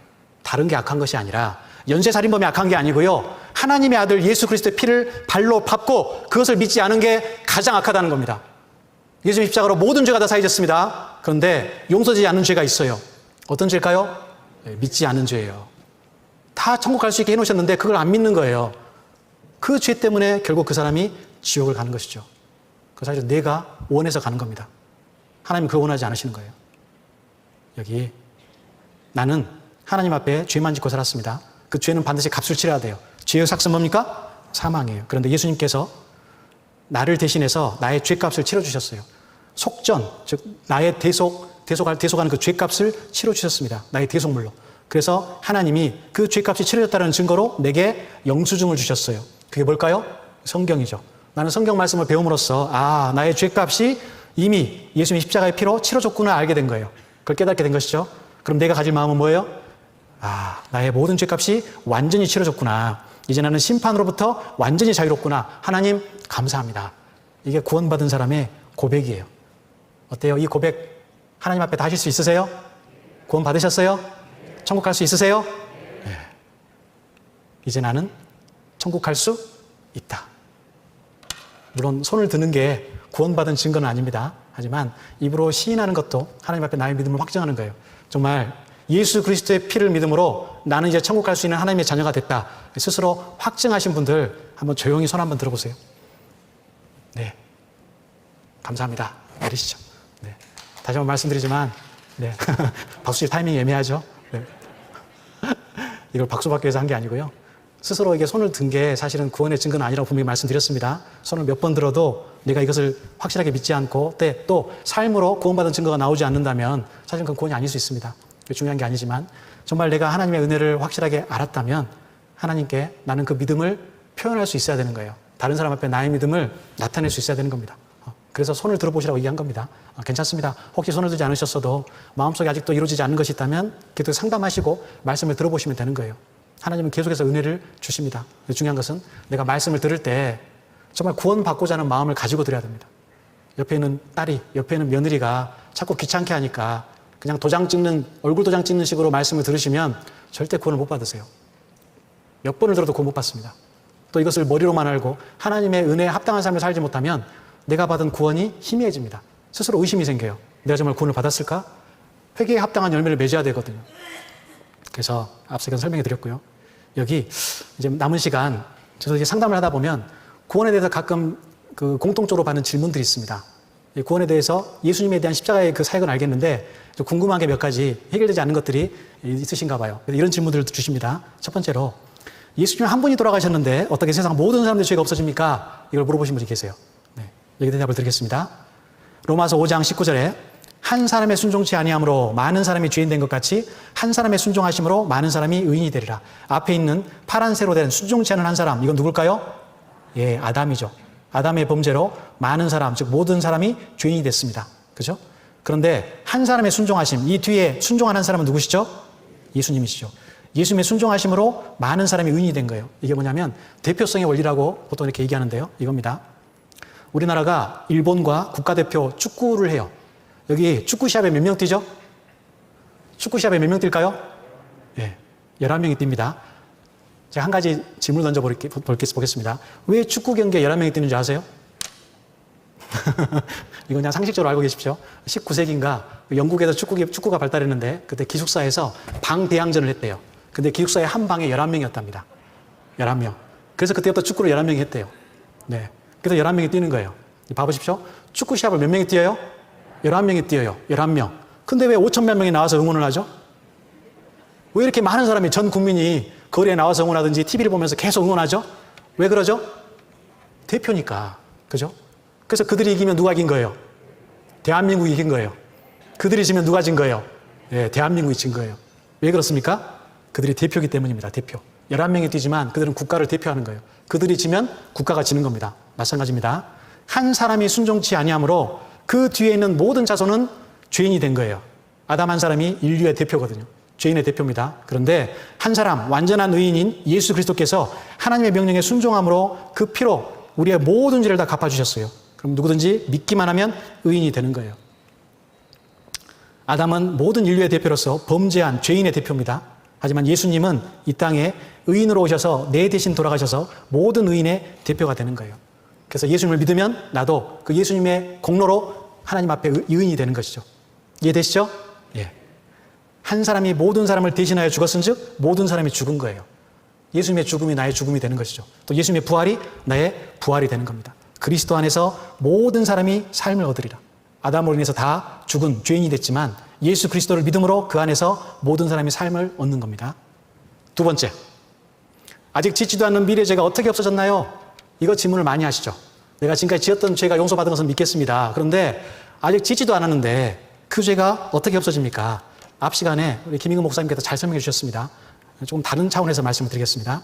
다른 게 악한 것이 아니라 연쇄살인범이 악한 게 아니고요. 하나님의 아들 예수 그리스도의 피를 발로 밟고 그것을 믿지 않은 게 가장 악하다는 겁니다. 예수님 십자가로 모든 죄가 다 사해졌습니다. 그런데 용서되지 않는 죄가 있어요. 어떤 죄일까요? 믿지 않는 죄예요. 다 천국 갈 수 있게 해놓으셨는데 그걸 안 믿는 거예요. 그 죄 때문에 결국 그 사람이 지옥을 가는 것이죠. 그 사실 내가 원해서 가는 겁니다. 하나님은 그걸 원하지 않으시는 거예요. 여기 나는 하나님 앞에 죄만 짓고 살았습니다. 그 죄는 반드시 값을 치러야 돼요. 죄의 삭은 뭡니까? 사망이에요. 그런데 예수님께서 나를 대신해서 나의 죄값을 치러주셨어요. 속전, 즉 나의 대속하는 그 죄값을 치러주셨습니다. 나의 대속물로. 그래서 하나님이 그 죄값이 치러졌다는 증거로 내게 영수증을 주셨어요. 그게 뭘까요? 성경이죠. 나는 성경 말씀을 배움으로써 나의 죄값이 이미 예수님의 십자가의 피로 치러졌구나 알게 된 거예요. 그걸 깨닫게 된 것이죠. 그럼 내가 가질 마음은 뭐예요? 나의 모든 죄값이 완전히 치러졌구나. 이제 나는 심판으로부터 완전히 자유롭구나. 하나님 감사합니다. 이게 구원받은 사람의 고백이에요. 어때요? 이 고백 하나님 앞에 다 하실 수 있으세요? 구원 받으셨어요? 천국 갈 수 있으세요? 네. 이제 나는 천국 갈 수 있다. 물론 손을 드는 게 구원받은 증거는 아닙니다. 하지만 입으로 시인하는 것도 하나님 앞에 나의 믿음을 확정하는 거예요. 정말 예수 그리스도의 피를 믿음으로 나는 이제 천국 갈 수 있는 하나님의 자녀가 됐다. 스스로 확증하신 분들 한번 조용히 손 한번 들어보세요. 네, 감사합니다. 내리시죠. 네. 다시 한번 말씀드리지만 네. 박수칠 타이밍이 애매하죠. 네. 이걸 박수받기 위해서 한 게 아니고요. 스스로에게 손을 든 게 사실은 구원의 증거는 아니라고 분명히 말씀드렸습니다. 손을 몇 번 들어도 내가 이것을 확실하게 믿지 않고 또 삶으로 구원받은 증거가 나오지 않는다면 사실은 그건 구원이 아닐 수 있습니다. 그게 중요한 게 아니지만 정말 내가 하나님의 은혜를 확실하게 알았다면 하나님께 나는 그 믿음을 표현할 수 있어야 되는 거예요. 다른 사람 앞에 나의 믿음을 나타낼 수 있어야 되는 겁니다. 그래서 손을 들어보시라고 얘기한 겁니다. 괜찮습니다. 혹시 손을 들지 않으셨어도 마음속에 아직도 이루어지지 않는 것이 있다면 계속 상담하시고 말씀을 들어보시면 되는 거예요. 하나님은 계속해서 은혜를 주십니다. 중요한 것은 내가 말씀을 들을 때 정말 구원받고자 하는 마음을 가지고 드려야 됩니다. 옆에 있는 딸이, 옆에 있는 며느리가 자꾸 귀찮게 하니까 그냥 얼굴 도장 찍는 식으로 말씀을 들으시면 절대 구원을 못 받으세요. 몇 번을 들어도 구원 못 받습니다. 또 이것을 머리로만 알고 하나님의 은혜에 합당한 삶을 살지 못하면 내가 받은 구원이 희미해집니다. 스스로 의심이 생겨요. 내가 정말 구원을 받았을까? 회개에 합당한 열매를 맺어야 되거든요. 그래서 앞서 설명해 드렸고요. 여기 이제 남은 시간 저도 이제 상담을 하다 보면 구원에 대해서 가끔 그 공통적으로 받는 질문들이 있습니다. 구원에 대해서 예수님에 대한 십자가의 그 사역은 알겠는데 좀 궁금한 게 몇 가지 해결되지 않는 것들이 있으신가 봐요. 이런 질문들을 주십니다. 첫 번째로 예수님 한 분이 돌아가셨는데 어떻게 세상 모든 사람들의 죄가 없어집니까? 이걸 물어보신 분이 계세요. 네, 여기 대답을 드리겠습니다. 로마서 5장 19절에 한 사람의 순종치 아니함으로 많은 사람이 죄인 된 것 같이 한 사람의 순종하심으로 많은 사람이 의인이 되리라. 앞에 있는 파란 세로 된 순종치 않은 한 사람, 이건 누굴까요? 예, 아담이죠. 아담의 범죄로 많은 사람, 즉 모든 사람이 죄인이 됐습니다. 그죠? 그런데 한 사람의 순종하심, 이 뒤에 순종한 사람은 누구시죠? 예수님이시죠. 예수님의 순종하심으로 많은 사람이 의인이 된 거예요. 이게 뭐냐면 대표성의 원리라고 보통 이렇게 얘기하는데요. 이겁니다. 우리나라가 일본과 국가대표 축구를 해요. 여기 축구 시합에 몇 명 뛰죠? 축구 시합에 몇 명 뛸까요? 예, 11명이 뜁니다. 제가 한 가지 질문 던져보겠습니다. 왜 축구 경기에 11명이 뛰는 줄 아세요? 이건 그냥 상식적으로 알고 계십시오. 19세기인가 영국에서 축구가 발달했는데 그때 기숙사에서 방대항전을 했대요. 근데 기숙사에 한 방에 11명이었답니다. 11명. 그래서 그때부터 축구를 11명이 했대요. 네. 그래서 11명이 뛰는 거예요. 봐보십시오. 축구 시합을 몇 명이 뛰어요? 11명이 뛰어요. 11명. 근데 왜 5천만 명이 나와서 응원을 하죠? 왜 이렇게 많은 사람이 전 국민이 거리에 나와서 응원하든지 TV를 보면서 계속 응원하죠? 왜 그러죠? 대표니까. 그죠? 그래서 그들이 이기면 누가 이긴 거예요? 대한민국이 이긴 거예요. 그들이 지면 누가 진 거예요? 네, 대한민국이 진 거예요. 왜 그렇습니까? 그들이 대표이기 때문입니다. 대표. 11명이 뛰지만 그들은 국가를 대표하는 거예요. 그들이 지면 국가가 지는 겁니다. 마찬가지입니다. 한 사람이 순종치 아니함으로 그 뒤에 있는 모든 자손은 죄인이 된 거예요. 아담 한 사람이 인류의 대표거든요. 죄인의 대표입니다. 그런데 한 사람, 완전한 의인인 예수 그리스도께서 하나님의 명령에 순종함으로 그 피로 우리의 모든 죄를 다 갚아주셨어요. 그럼 누구든지 믿기만 하면 의인이 되는 거예요. 아담은 모든 인류의 대표로서 범죄한 죄인의 대표입니다. 하지만 예수님은 이 땅에 의인으로 오셔서 내 대신 돌아가셔서 모든 의인의 대표가 되는 거예요. 그래서 예수님을 믿으면 나도 그 예수님의 공로로 하나님 앞에 의인이 되는 것이죠. 이해되시죠? 예. 한 사람이 모든 사람을 대신하여 죽었은즉 모든 사람이 죽은 거예요. 예수님의 죽음이 나의 죽음이 되는 것이죠. 또 예수님의 부활이 나의 부활이 되는 겁니다. 그리스도 안에서 모든 사람이 삶을 얻으리라. 아담으로 인해서 다 죽은 죄인이 됐지만 예수 그리스도를 믿음으로 그 안에서 모든 사람이 삶을 얻는 겁니다. 두 번째, 아직 짓지도 않는 미래 죄가 어떻게 없어졌나요? 이거 질문을 많이 하시죠. 내가 지금까지 지었던 죄가 용서받은 것은 믿겠습니다. 그런데 아직 짓지도 않았는데 그 죄가 어떻게 없어집니까? 앞 시간에 우리 김인근 목사님께서 잘 설명해 주셨습니다. 조금 다른 차원에서 말씀을 드리겠습니다.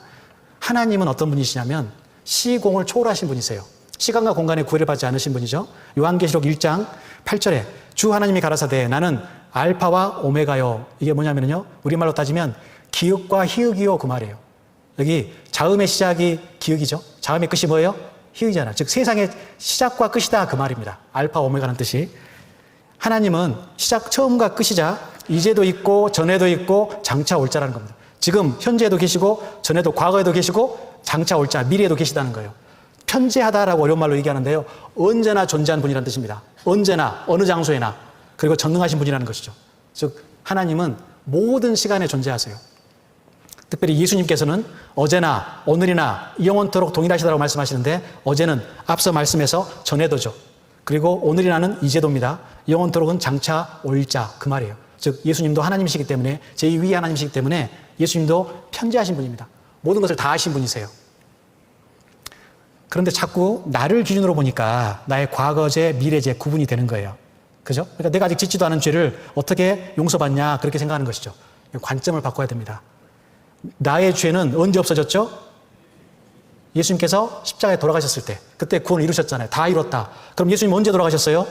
하나님은 어떤 분이시냐면 시공을 초월하신 분이세요. 시간과 공간에 구애를 받지 않으신 분이죠. 요한계시록 1장 8절에 주 하나님이 가라사대 나는 알파와 오메가요. 이게 뭐냐면요, 우리말로 따지면 기역과 희역이요, 그 말이에요. 여기 자음의 시작이 기역이죠. 자음의 끝이 뭐예요? 희역이잖아. 즉 세상의 시작과 끝이다, 그 말입니다. 알파 오메가라는 뜻이. 하나님은 시작, 처음과 끝이자 이제도 있고 전에도 있고 장차 올 자라는 겁니다. 지금 현재에도 계시고 전에도 과거에도 계시고 장차 올 자, 미래에도 계시다는 거예요. 편재하다라고 어려운 말로 얘기하는데요, 언제나 존재한 분이라는 뜻입니다. 언제나 어느 장소에나, 그리고 전능하신 분이라는 것이죠. 즉 하나님은 모든 시간에 존재하세요. 특별히 예수님께서는 어제나 오늘이나 영원토록 동일하시다고 말씀하시는데, 어제는 앞서 말씀에서 전에도죠. 그리고 오늘이나는 이제도입니다. 영원토록은 장차 올 자, 그 말이에요. 즉 예수님도 하나님이시기 때문에, 제2위 하나님이시기 때문에 예수님도 편재하신 분입니다. 모든 것을 다 아신 분이세요. 그런데 자꾸 나를 기준으로 보니까 나의 과거죄, 미래죄 구분이 되는 거예요. 그죠? 그러니까 내가 아직 짓지도 않은 죄를 어떻게 용서받냐, 그렇게 생각하는 것이죠. 관점을 바꿔야 됩니다. 나의 죄는 언제 없어졌죠? 예수님께서 십자가에 돌아가셨을 때, 그때 구원을 이루셨잖아요. 다 이뤘다. 그럼 예수님 언제 돌아가셨어요?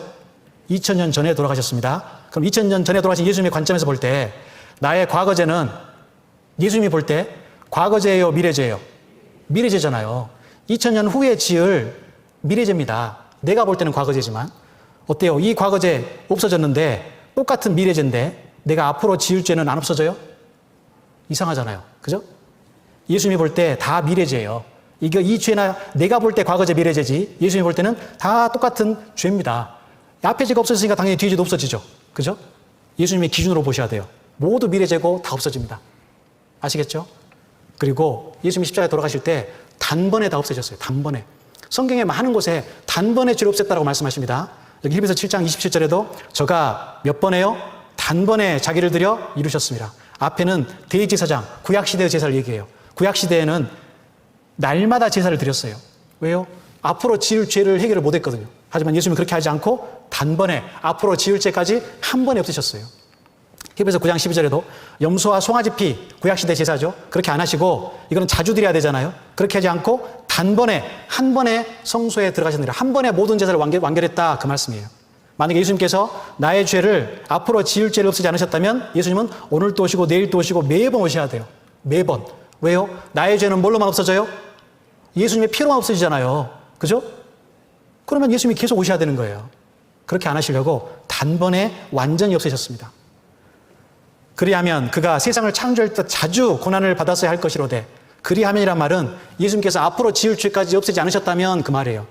2000년 전에 돌아가셨습니다. 그럼 2000년 전에 돌아가신 예수님의 관점에서 볼 때 나의 과거죄는 예수님이 볼 때 과거죄예요, 미래죄예요? 미래죄잖아요. 2000년 후에 지을 미래죄입니다. 내가 볼 때는 과거죄지만. 어때요? 이 과거죄 없어졌는데 똑같은 미래죄인데 내가 앞으로 지을 죄는 안 없어져요? 이상하잖아요. 그죠? 예수님이 볼 때 다 미래죄예요. 이 죄나 내가 볼 때 과거죄, 미래죄지, 예수님이 볼 때는 다 똑같은 죄입니다. 앞에 죄가 없어졌으니까 당연히 뒤에 죄도 없어지죠. 그죠? 예수님의 기준으로 보셔야 돼요. 모두 미래죄고 다 없어집니다. 아시겠죠? 그리고 예수님이 십자가에 돌아가실 때 단번에 다 없어졌어요. 단번에. 성경에 많은 곳에 단번에 죄를 없앴다고 말씀하십니다. 여기 히브리서 7장 27절에도 저가 몇 번에요? 단번에 자기를 들여 이루셨습니다. 앞에는 대제사장, 구약시대의 제사를 얘기해요. 구약시대에는 날마다 제사를 드렸어요. 왜요? 앞으로 지을 죄를 해결을 못했거든요. 하지만 예수님은 그렇게 하지 않고 단번에 앞으로 지을 죄까지 한 번에 없애셨어요. 히브리서 9장 12절에도 염소와 송아지 피, 구약시대 제사죠. 그렇게 안 하시고, 이거는 자주 드려야 되잖아요. 그렇게 하지 않고 단번에, 한 번에 성소에 들어가셨느니라. 한 번에 모든 제사를 완결했다, 그 말씀이에요. 만약에 예수님께서 나의 죄를, 앞으로 지을 죄를 없애지 않으셨다면 예수님은 오늘도 오시고 내일도 오시고 매번 오셔야 돼요. 매번. 왜요? 나의 죄는 뭘로만 없어져요? 예수님의 피로만 없어지잖아요. 그죠? 그러면 예수님이 계속 오셔야 되는 거예요. 그렇게 안 하시려고 단번에 완전히 없애셨습니다. 그리하면 그가 세상을 창조할 때 자주 고난을 받았어야 할 것이로되, 그리하면이란 말은 예수님께서 앞으로 지을 죄까지 없애지 않으셨다면 그 말이에요.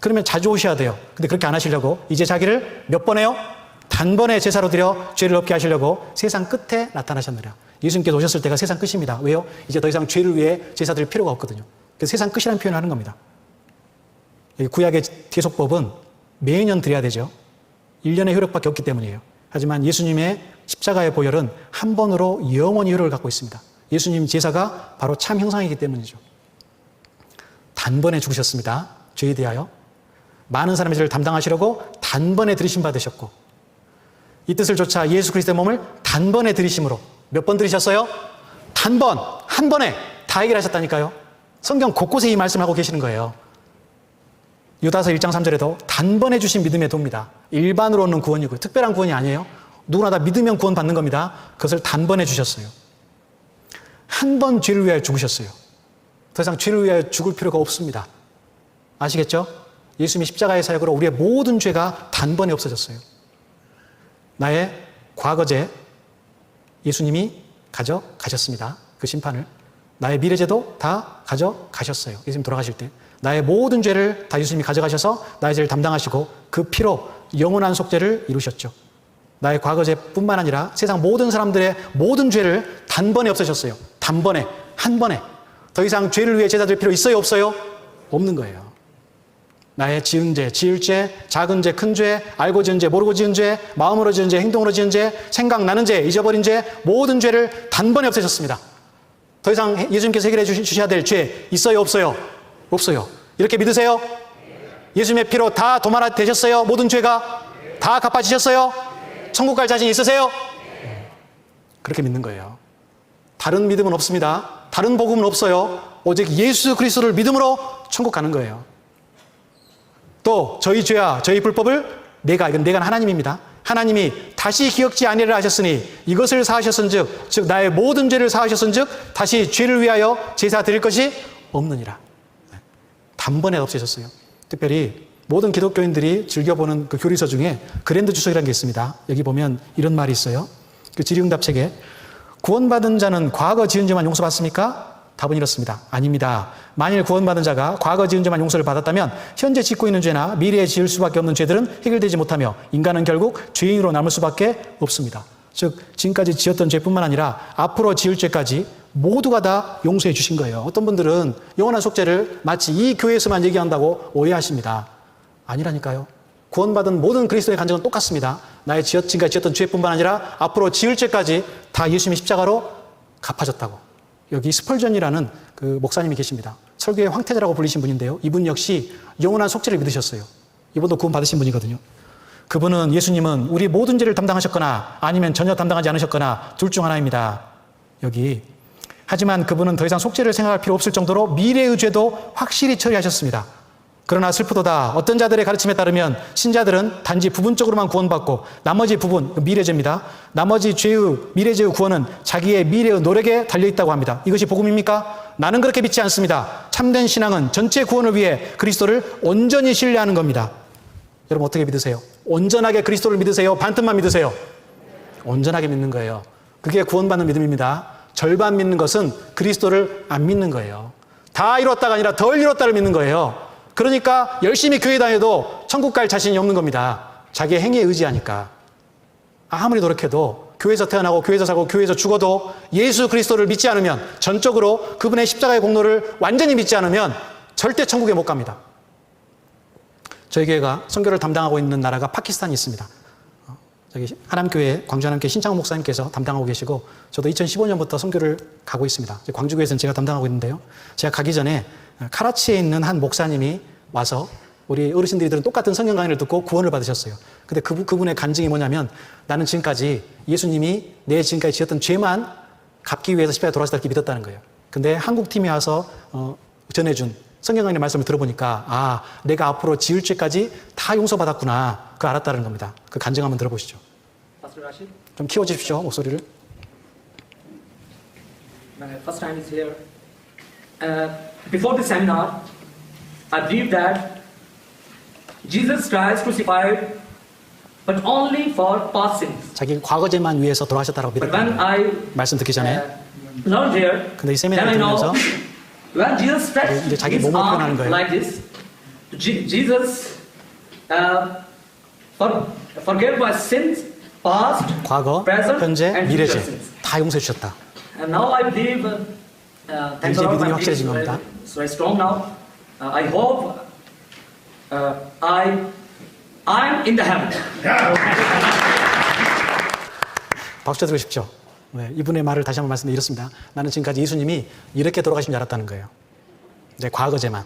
그러면 자주 오셔야 돼요. 근데 그렇게 안 하시려고 이제 자기를 몇 번 해요? 단번에 제사로 드려 죄를 없게 하시려고 세상 끝에 나타나셨느라. 예수님께서 오셨을 때가 세상 끝입니다. 왜요? 이제 더 이상 죄를 위해 제사 드릴 필요가 없거든요. 그래서 세상 끝이라는 표현을 하는 겁니다. 구약의 계속법은 매년 드려야 되죠. 1년의 효력밖에 없기 때문이에요. 하지만 예수님의 십자가의 보혈은 한 번으로 영원히 효력을 갖고 있습니다. 예수님 제사가 바로 참 형상이기 때문이죠. 단번에 죽으셨습니다. 죄에 대하여. 많은 사람의 죄를 담당하시려고 단번에 들이심 받으셨고, 이 뜻을 좇아 예수 그리스도의 몸을 단번에 들이심으로 몇 번 들이셨어요? 단번, 한 번에 다 해결하셨다니까요. 성경 곳곳에 이 말씀을 하고 계시는 거예요. 유다서 1장 3절에도 단번에 주신 믿음의 도입니다. 일반으로 얻는 구원이고요. 특별한 구원이 아니에요. 누구나 다 믿으면 구원받는 겁니다. 그것을 단번에 주셨어요. 한 번 죄를 위하여 죽으셨어요. 더 이상 죄를 위하여 죽을 필요가 없습니다. 아시겠죠? 예수님이 십자가의 사역으로 우리의 모든 죄가 단번에 없어졌어요. 나의 과거죄 예수님이 가져가셨습니다. 그 심판을. 나의 미래죄도 다 가져가셨어요. 예수님 돌아가실 때. 나의 모든 죄를 다 예수님이 가져가셔서 나의 죄를 담당하시고 그 피로 영원한 속죄를 이루셨죠. 나의 과거죄뿐만 아니라 세상 모든 사람들의 모든 죄를 단번에 없애셨어요. 단번에, 한 번에. 더 이상 죄를 위해 제사 드릴 필요 있어요, 없어요? 없는 거예요. 나의 지은 죄, 지을 죄, 작은 죄, 큰 죄, 알고 지은 죄, 모르고 지은 죄, 마음으로 지은 죄, 행동으로 지은 죄, 생각나는 죄, 잊어버린 죄, 모든 죄를 단번에 없애셨습니다. 더 이상 예수님께서 해결해 주셔야 될 죄 있어요, 없어요? 없어요. 이렇게 믿으세요? 예수님의 피로 다 도말아 되셨어요? 모든 죄가 다 갚아지셨어요? 천국 갈 자신 있으세요? 그렇게 믿는 거예요. 다른 믿음은 없습니다. 다른 복음은 없어요. 오직 예수 그리스도를 믿음으로 천국 가는 거예요. 또 저희 죄와 저희 불법을 이건 내가 하나님입니다. 하나님이 다시 기억지 아니하리라 하셨으니 이것을 사하셨은즉 즉 나의 모든 죄를 사하셨은즉 다시 죄를 위하여 제사 드릴 것이 없느니라. 단번에 없애셨어요. 특별히 모든 기독교인들이 즐겨보는 그 교리서 중에 그랜드 주석이라는 게 있습니다. 여기 보면 이런 말이 있어요. 그 질의응답책에 구원받은 자는 과거 지은 죄만 용서받습니까? 답은 이렇습니다. 아닙니다. 만일 구원받은 자가 과거 지은 죄만 용서를 받았다면 현재 짓고 있는 죄나 미래에 지을 수밖에 없는 죄들은 해결되지 못하며 인간은 결국 죄인으로 남을 수밖에 없습니다. 즉 지금까지 지었던 죄뿐만 아니라 앞으로 지을 죄까지 모두가 다 용서해 주신 거예요. 어떤 분들은 영원한 속죄를 마치 이 교회에서만 얘기한다고 오해하십니다. 아니라니까요. 구원받은 모든 그리스도의 간증은 똑같습니다. 나의 지금까지 지었던 죄뿐만 아니라 앞으로 지을 죄까지 다 예수님이 십자가로 갚아줬다고. 여기 스펄전이라는 그 목사님이 계십니다. 설교의 황태자라고 불리신 분인데요. 이분 역시 영원한 속죄를 믿으셨어요. 이분도 구원 받으신 분이거든요. 그분은 예수님은 우리 모든 죄를 담당하셨거나 아니면 전혀 담당하지 않으셨거나 둘 중 하나입니다. 여기. 하지만 그분은 더 이상 속죄를 생각할 필요 없을 정도로 미래의 죄도 확실히 처리하셨습니다. 그러나 슬프도다 어떤 자들의 가르침에 따르면 신자들은 단지 부분적으로만 구원받고 나머지 부분, 미래죄입니다. 나머지 미래죄의 구원은 자기의 미래의 노력에 달려있다고 합니다. 이것이 복음입니까? 나는 그렇게 믿지 않습니다. 참된 신앙은 전체 구원을 위해 그리스도를 온전히 신뢰하는 겁니다. 여러분 어떻게 믿으세요? 온전하게 그리스도를 믿으세요? 반틈만 믿으세요? 온전하게 믿는 거예요. 그게 구원받는 믿음입니다. 절반 믿는 것은 그리스도를 안 믿는 거예요. 다 이뤘다가 아니라 덜 이뤘다를 믿는 거예요. 그러니까 열심히 교회 다녀도 천국 갈 자신이 없는 겁니다. 자기의 행위에 의지하니까. 아무리 노력해도 교회에서 태어나고 교회에서 살고 교회에서 죽어도 예수 그리스도를 믿지 않으면 전적으로 그분의 십자가의 공로를 완전히 믿지 않으면 절대 천국에 못 갑니다. 저희 교회가 선교를 담당하고 있는 나라가 파키스탄이 있습니다. 저기 하남교회 광주 하남교회 신창호 목사님께서 담당하고 계시고 저도 2015년부터 선교를 가고 있습니다. 광주교회에서는 제가 담당하고 있는데요. 제가 가기 전에 카라치에 있는 한 목사님이 와서 우리 어르신들이 들은 똑같은 성경 강의를 듣고 구원을 받으셨어요. 근데 그분의 간증이 뭐냐면 나는 지금까지 예수님이 내 지금까지 지었던 죄만 갚기 위해서 십자가에 돌아가셨다 이렇게 믿었다는 거예요. 근데 한국 팀이 와서 전해준 성경 강의 말씀을 들어보니까 내가 앞으로 지을 죄까지 다 용서받았구나 그걸 알았다는 겁니다. 그 간증 한번 들어보시죠. 좀 키워주십시오 목소리를. My first time is here. Before the seminar, I believe that Jesus Christ crucified, but only for past sins. 자기 과거죄만 위해서 돌아가셨다고 But when 믿었다. I 말씀 듣기 전에. learned here, 근데 이 then 세미나를 I know 들으면서 when Jesus stretched 이제 자기 his 몸을 표현하는 arm 거예요. like this, Jesus forgave my sins, past, 과거, present, 현재, and future 미래죄 sins. 다 용서해 주셨다. And now I believe, thanks 이제 God, 믿음이 my 확실해진 faith is 겁니다. very strong now. I hope I'm in the heaven. 박수 들으십시오. 네, 이분의 말을 다시 한번 말씀드리면 이렇습니다. 나는 지금까지 예수님이 이렇게 돌아가신 줄 알았다는 거예요. 내 과거죄만.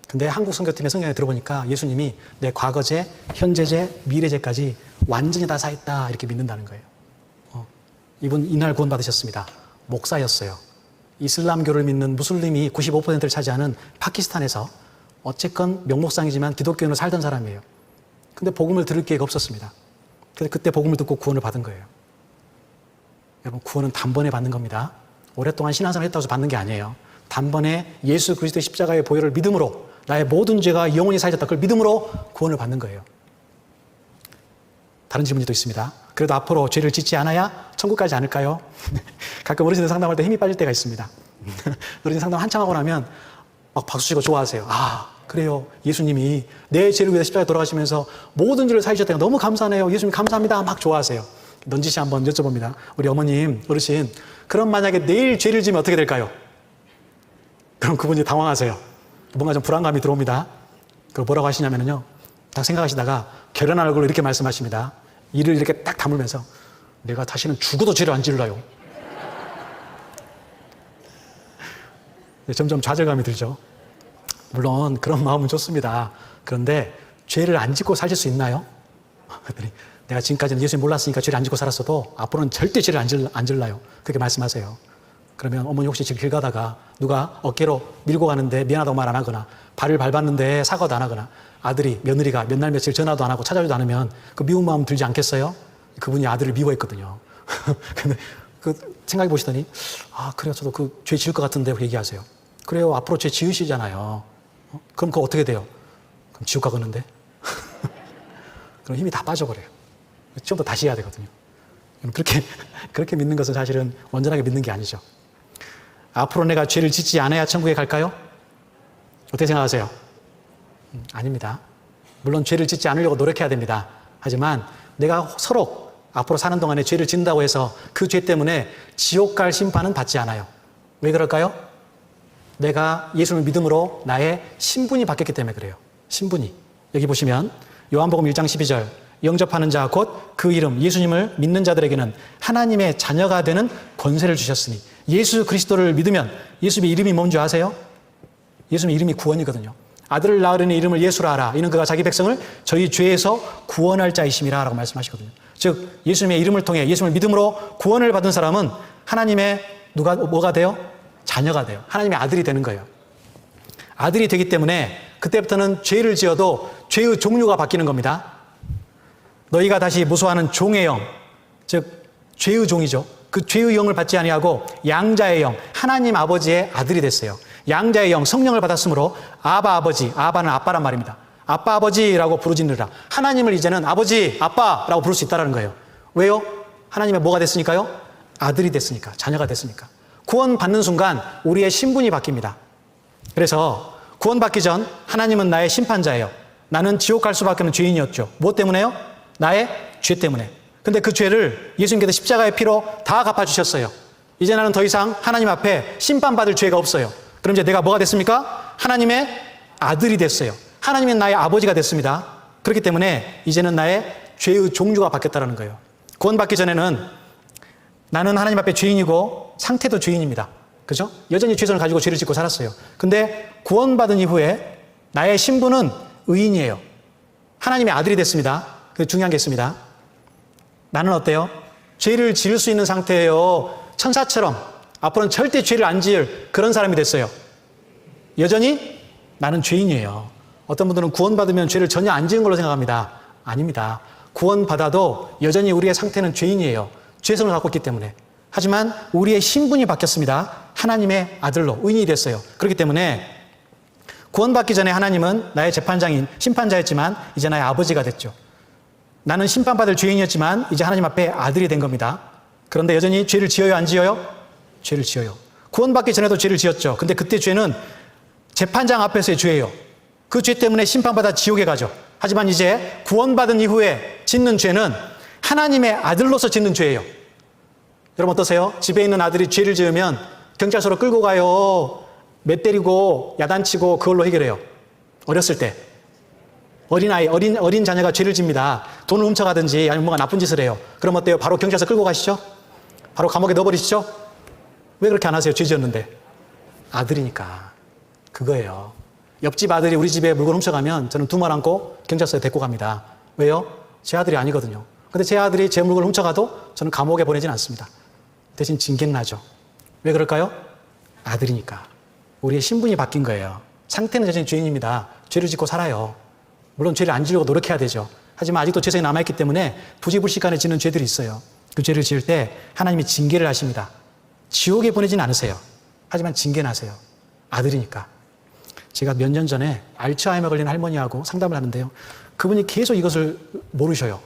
근데 한국 선교팀의 성경에 들어보니까 예수님이 내 과거죄, 현재죄, 미래죄까지 완전히 다 사했다 이렇게 믿는다는 거예요. 이분 이날 구원 받으셨습니다. 목사였어요. 이슬람교를 믿는 무슬림이 95%를 차지하는 파키스탄에서 어쨌건 명목상이지만 기독교인으로 살던 사람이에요. 근데 복음을 들을 기회가 없었습니다. 그래서 그때 복음을 듣고 구원을 받은 거예요. 여러분, 구원은 단번에 받는 겁니다. 오랫동안 신앙생활을 했다고 해서 받는 게 아니에요. 단번에 예수 그리스도의 십자가의 보혈을 믿음으로 나의 모든 죄가 영원히 사해졌다. 그걸 믿음으로 구원을 받는 거예요. 다른 질문이 또 있습니다. 그래도 앞으로 죄를 짓지 않아야 천국 가지 않을까요? 가끔 어르신들 상담할 때 힘이 빠질 때가 있습니다. 어르신 상담 한참 하고 나면 막 박수 치고 좋아하세요. 아, 그래요. 예수님이 내 죄를 위해서 십자가에 돌아가시면서 모든 죄를 사해주셨다니까 너무 감사하네요. 예수님 감사합니다. 막 좋아하세요. 넌지시 한번 여쭤봅니다. 우리 어머님, 어르신, 그럼 만약에 내일 죄를 지면 어떻게 될까요? 그럼 그분이 당황하세요. 뭔가 좀 불안감이 들어옵니다. 그걸 뭐라고 하시냐면요. 딱 생각하시다가 결연한 얼굴로 이렇게 말씀하십니다. 이를 이렇게 딱 다물면서 내가 다시는 죽어도 죄를 안 지을라요. 점점 좌절감이 들죠. 물론 그런 마음은 좋습니다. 그런데 죄를 안 짓고 사실 수 있나요? 그랬더니 내가 지금까지는 예수님 몰랐으니까 죄를 안 짓고 살았어도 앞으로는 절대 죄를 안 질라요. 그렇게 말씀하세요. 그러면 어머니 혹시 지금 길 가다가 누가 어깨로 밀고 가는데 미안하다고 말 안 하거나 발을 밟았는데 사과도 안 하거나 아들이 며느리가 몇 날 며칠 전화도 안 하고 찾아주지도 않으면 그 미운 마음 들지 않겠어요? 그분이 아들을 미워했거든요. 근데 그 생각해 보시더니 아 그래요 저도 그 죄 지을 것 같은데 얘기하세요. 그래요 앞으로 죄 지으시잖아요. 그럼 그거 어떻게 돼요? 그럼 지옥 가겠는데? 그럼 힘이 다 빠져버려요. 처음부터 다시 해야 되거든요. 그렇게 믿는 것은 사실은 온전하게 믿는 게 아니죠. 앞으로 내가 죄를 짓지 않아야 천국에 갈까요? 어떻게 생각하세요? 아닙니다. 물론 죄를 짓지 않으려고 노력해야 됩니다. 하지만 내가 서로 앞으로 사는 동안에 죄를 짓는다고 해서 그 죄 때문에 지옥 갈 심판은 받지 않아요. 왜 그럴까요? 내가 예수를 믿음으로 나의 신분이 바뀌었기 때문에 그래요. 신분이. 여기 보시면 요한복음 1장 12절 영접하는 자 곧 그 이름 예수님을 믿는 자들에게는 하나님의 자녀가 되는 권세를 주셨으니 예수 그리스도를 믿으면 예수님의 이름이 뭔지 아세요? 예수님의 이름이 구원이거든요. 아들을 낳으려는 이름을 예수라 하라. 이는 그가 자기 백성을 저희 죄에서 구원할 자이심이라 라고 말씀하시거든요. 즉 예수님의 이름을 통해 예수님을 믿음으로 구원을 받은 사람은 하나님의 뭐가 돼요? 자녀가 돼요. 하나님의 아들이 되는 거예요. 아들이 되기 때문에 그때부터는 죄를 지어도 죄의 종류가 바뀌는 겁니다. 너희가 다시 무수하는 종의 영, 즉 죄의 종이죠. 그 죄의 영을 받지 아니하고 양자의 영, 하나님 아버지의 아들이 됐어요. 양자의 영, 성령을 받았으므로 아바 아버지, 아바는 아빠란 말입니다. 아빠 아버지라고 부르짖느라 하나님을 이제는 아버지, 아빠라고 부를 수 있다는 거예요. 왜요? 하나님의 뭐가 됐으니까요? 아들이 됐으니까, 자녀가 됐으니까. 구원 받는 순간 우리의 신분이 바뀝니다. 그래서 구원 받기 전 하나님은 나의 심판자예요. 나는 지옥 갈 수밖에 없는 죄인이었죠. 무엇 때문에요? 나의 죄 때문에. 근데 그 죄를 예수님께서 십자가의 피로 다 갚아주셨어요. 이제 나는 더 이상 하나님 앞에 심판받을 죄가 없어요. 그럼 이제 내가 뭐가 됐습니까? 하나님의 아들이 됐어요. 하나님은 나의 아버지가 됐습니다. 그렇기 때문에 이제는 나의 죄의 종류가 바뀌었다는 거예요. 구원받기 전에는 나는 하나님 앞에 죄인이고 상태도 죄인입니다. 그죠? 여전히 최선을 가지고 죄를 짓고 살았어요. 근데 구원받은 이후에 나의 신분은 의인이에요. 하나님의 아들이 됐습니다. 그 중요한 게 있습니다. 나는 어때요? 죄를 지을 수 있는 상태예요. 천사처럼 앞으로는 절대 죄를 안 지을 그런 사람이 됐어요. 여전히 나는 죄인이에요. 어떤 분들은 구원받으면 죄를 전혀 안 지은 걸로 생각합니다. 아닙니다. 구원받아도 여전히 우리의 상태는 죄인이에요. 죄성을 갖고 있기 때문에. 하지만 우리의 신분이 바뀌었습니다. 하나님의 아들로 의인이 됐어요. 그렇기 때문에 구원받기 전에 하나님은 나의 재판장인 심판자였지만 이제 나의 아버지가 됐죠. 나는 심판받을 죄인이었지만 이제 하나님 앞에 아들이 된 겁니다. 그런데 여전히 죄를 지어요, 안 지어요? 죄를 지어요. 구원받기 전에도 죄를 지었죠. 근데 그때 죄는 재판장 앞에서의 죄예요. 그 죄 때문에 심판받아 지옥에 가죠. 하지만 이제 구원받은 이후에 짓는 죄는 하나님의 아들로서 짓는 죄예요. 여러분 어떠세요? 집에 있는 아들이 죄를 지으면 경찰서로 끌고 가요. 매 때리고 야단치고 그걸로 해결해요. 어렸을 때. 어린 자녀가 죄를 집니다. 돈을 훔쳐가든지 아니면 뭔가 나쁜 짓을 해요. 그럼 어때요? 바로 경찰서 끌고 가시죠? 바로 감옥에 넣어버리시죠? 왜 그렇게 안 하세요? 죄 지었는데. 아들이니까. 그거예요. 옆집 아들이 우리 집에 물건 훔쳐가면 저는 두 말 안고 경찰서에 데리고 갑니다. 왜요? 제 아들이 아니거든요. 근데 제 아들이 제 물건을 훔쳐가도 저는 감옥에 보내진 않습니다. 대신 징계는 나죠. 왜 그럴까요? 아들이니까. 우리의 신분이 바뀐 거예요. 상태는 여전히 죄인입니다. 죄를 짓고 살아요. 물론 죄를 안 지으려고 노력해야 되죠. 하지만 아직도 죄성이 남아있기 때문에 부지불식간에 짓는 죄들이 있어요. 그 죄를 지을 때 하나님이 징계를 하십니다. 지옥에 보내진 않으세요. 하지만 징계는 하세요. 아들이니까. 제가 몇 년 전에 알츠하이머 걸린 할머니하고 상담을 하는데요. 그분이 계속 이것을 모르셔요.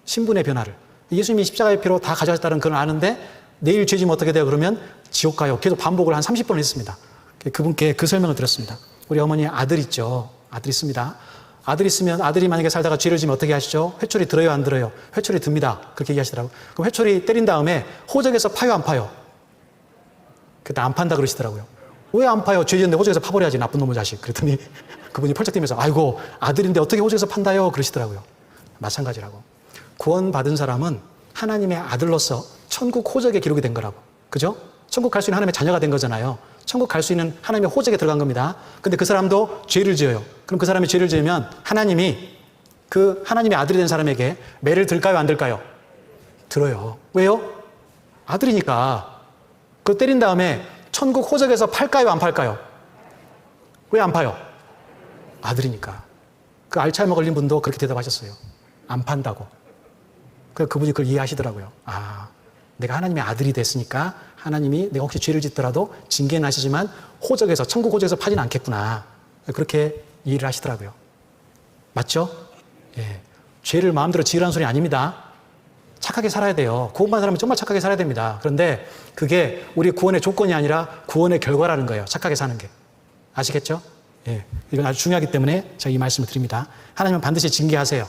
신분의 변화를. 예수님이 십자가의 피로 다 가져가셨다는 걸 아는데 내일 죄지면 어떻게 돼요? 그러면 지옥 가요. 계속 반복을 한 30번을 했습니다. 그분께 그 설명을 드렸습니다. 우리 어머니 아들 있죠. 아들 있습니다. 아들 있으면 아들이 만약에 살다가 죄를 지면 어떻게 하시죠? 회초리 들어요, 안 들어요? 회초리 듭니다. 그렇게 얘기하시더라고요. 그럼 회초리 때린 다음에 호적에서 파요, 안 파요? 그때 안 판다 그러시더라고요. 왜 안 파요? 죄 지었는데 호적에서 파버려야지, 나쁜 놈의 자식. 그랬더니 그분이 펄쩍 뛰면서 아이고, 아들인데 어떻게 호적에서 판다요? 그러시더라고요. 마찬가지라고. 구원받은 사람은 하나님의 아들로서 천국 호적에 기록이 된 거라고. 그죠? 천국 갈 수 있는 하나님의 자녀가 된 거잖아요. 천국 갈 수 있는 하나님의 호적에 들어간 겁니다. 근데 그 사람도 죄를 지어요. 그럼 그 사람이 죄를 지으면 하나님이 그 하나님의 아들이 된 사람에게 매를 들까요, 안 들까요? 들어요. 왜요? 아들이니까. 그거 때린 다음에 천국 호적에서 팔까요, 안 팔까요? 왜 안 파요? 아들이니까. 그 알츠하이머 걸린 분도 그렇게 대답하셨어요. 안 판다고. 그분이 그걸 이해하시더라고요. 아, 내가 하나님의 아들이 됐으니까 하나님이 내가 혹시 죄를 짓더라도 징계는 하시지만 호적에서, 천국 호적에서 파진 않겠구나. 그렇게 이해를 하시더라고요. 맞죠? 예. 죄를 마음대로 지으라는 소리 아닙니다. 착하게 살아야 돼요. 구원받은 사람은 정말 착하게 살아야 됩니다. 그런데 그게 우리 구원의 조건이 아니라 구원의 결과라는 거예요. 착하게 사는 게. 아시겠죠? 예. 이건 아주 중요하기 때문에 제가 이 말씀을 드립니다. 하나님은 반드시 징계하세요.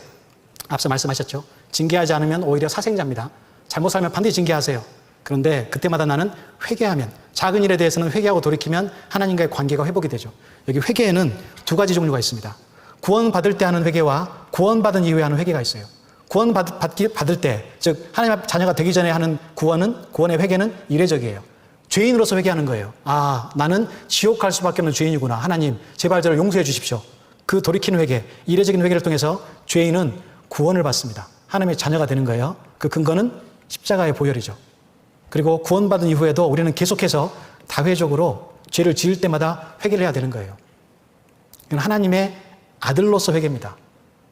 앞서 말씀하셨죠? 징계하지 않으면 오히려 사생자입니다. 잘못 살면 반드시 징계하세요. 그런데 그때마다 나는 회개하면, 작은 일에 대해서는 회개하고 돌이키면 하나님과의 관계가 회복이 되죠. 여기 회개에는 두 가지 종류가 있습니다. 구원받을 때 하는 회개와 구원받은 이후에 하는 회개가 있어요. 구원받을 때, 즉 하나님 앞 자녀가 되기 전에 하는 구원의 회개는 이례적이에요. 죄인으로서 회개하는 거예요. 아, 나는 지옥 갈 수밖에 없는 죄인이구나. 하나님, 제발 저를 용서해 주십시오. 그 돌이키는 회개, 이례적인 회개를 통해서 죄인은 구원을 받습니다. 하나님의 자녀가 되는 거예요. 그 근거는 십자가의 보혈이죠. 그리고 구원받은 이후에도 우리는 계속해서 다회적으로 죄를 지을 때마다 회개를 해야 되는 거예요. 이건 하나님의 아들로서 회개입니다.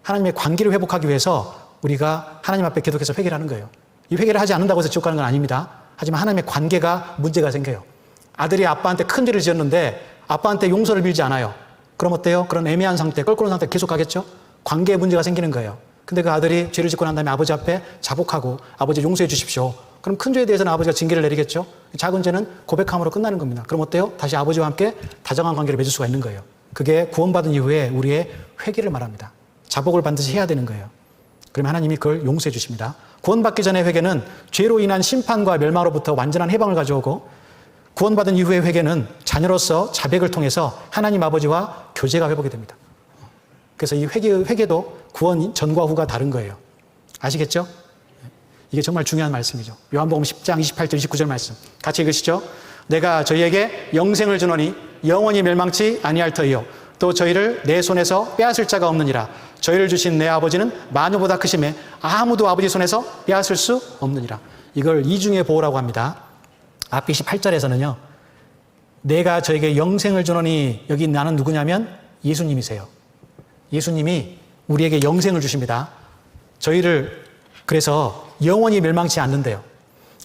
하나님의 관계를 회복하기 위해서 우리가 하나님 앞에 계속해서 회개를 하는 거예요. 이 회개를 하지 않는다고 해서 지옥 가는 건 아닙니다. 하지만 하나님의 관계가 문제가 생겨요. 아들이 아빠한테 큰 죄를 지었는데 아빠한테 용서를 빌지 않아요. 그럼 어때요? 그런 애매한 상태, 껄끄러운 상태 계속 가겠죠? 관계에 문제가 생기는 거예요. 근데 그 아들이 죄를 짓고 난 다음에 아버지 앞에 자복하고 아버지 용서해 주십시오. 그럼 큰 죄에 대해서는 아버지가 징계를 내리겠죠? 작은 죄는 고백함으로 끝나는 겁니다. 그럼 어때요? 다시 아버지와 함께 다정한 관계를 맺을 수가 있는 거예요. 그게 구원받은 이후에 우리의 회개를 말합니다. 자복을 반드시 해야 되는 거예요. 그러면 하나님이 그걸 용서해 주십니다. 구원받기 전의 회개는 죄로 인한 심판과 멸망으로부터 완전한 해방을 가져오고, 구원받은 이후의 회개는 자녀로서 자백을 통해서 하나님 아버지와 교제가 회복이 됩니다. 그래서 이 회개도 구원 전과 후가 다른 거예요. 아시겠죠? 이게 정말 중요한 말씀이죠. 요한복음 10장 28절 29절 말씀 같이 읽으시죠. 내가 저희에게 영생을 주노니 영원히 멸망치 아니할 터이요 또 저희를 내 손에서 빼앗을 자가 없느니라. 저희를 주신 내 아버지는 만유보다 크심에 아무도 아버지 손에서 빼앗을 수 없느니라. 이걸 이중의 보호라고 합니다. 앞 28절에서는요. 내가 저에게 영생을 주노니, 여기 나는 누구냐면 예수님이세요. 예수님이 우리에게 영생을 주십니다. 저희를 그래서 영원히 멸망치 않는데요.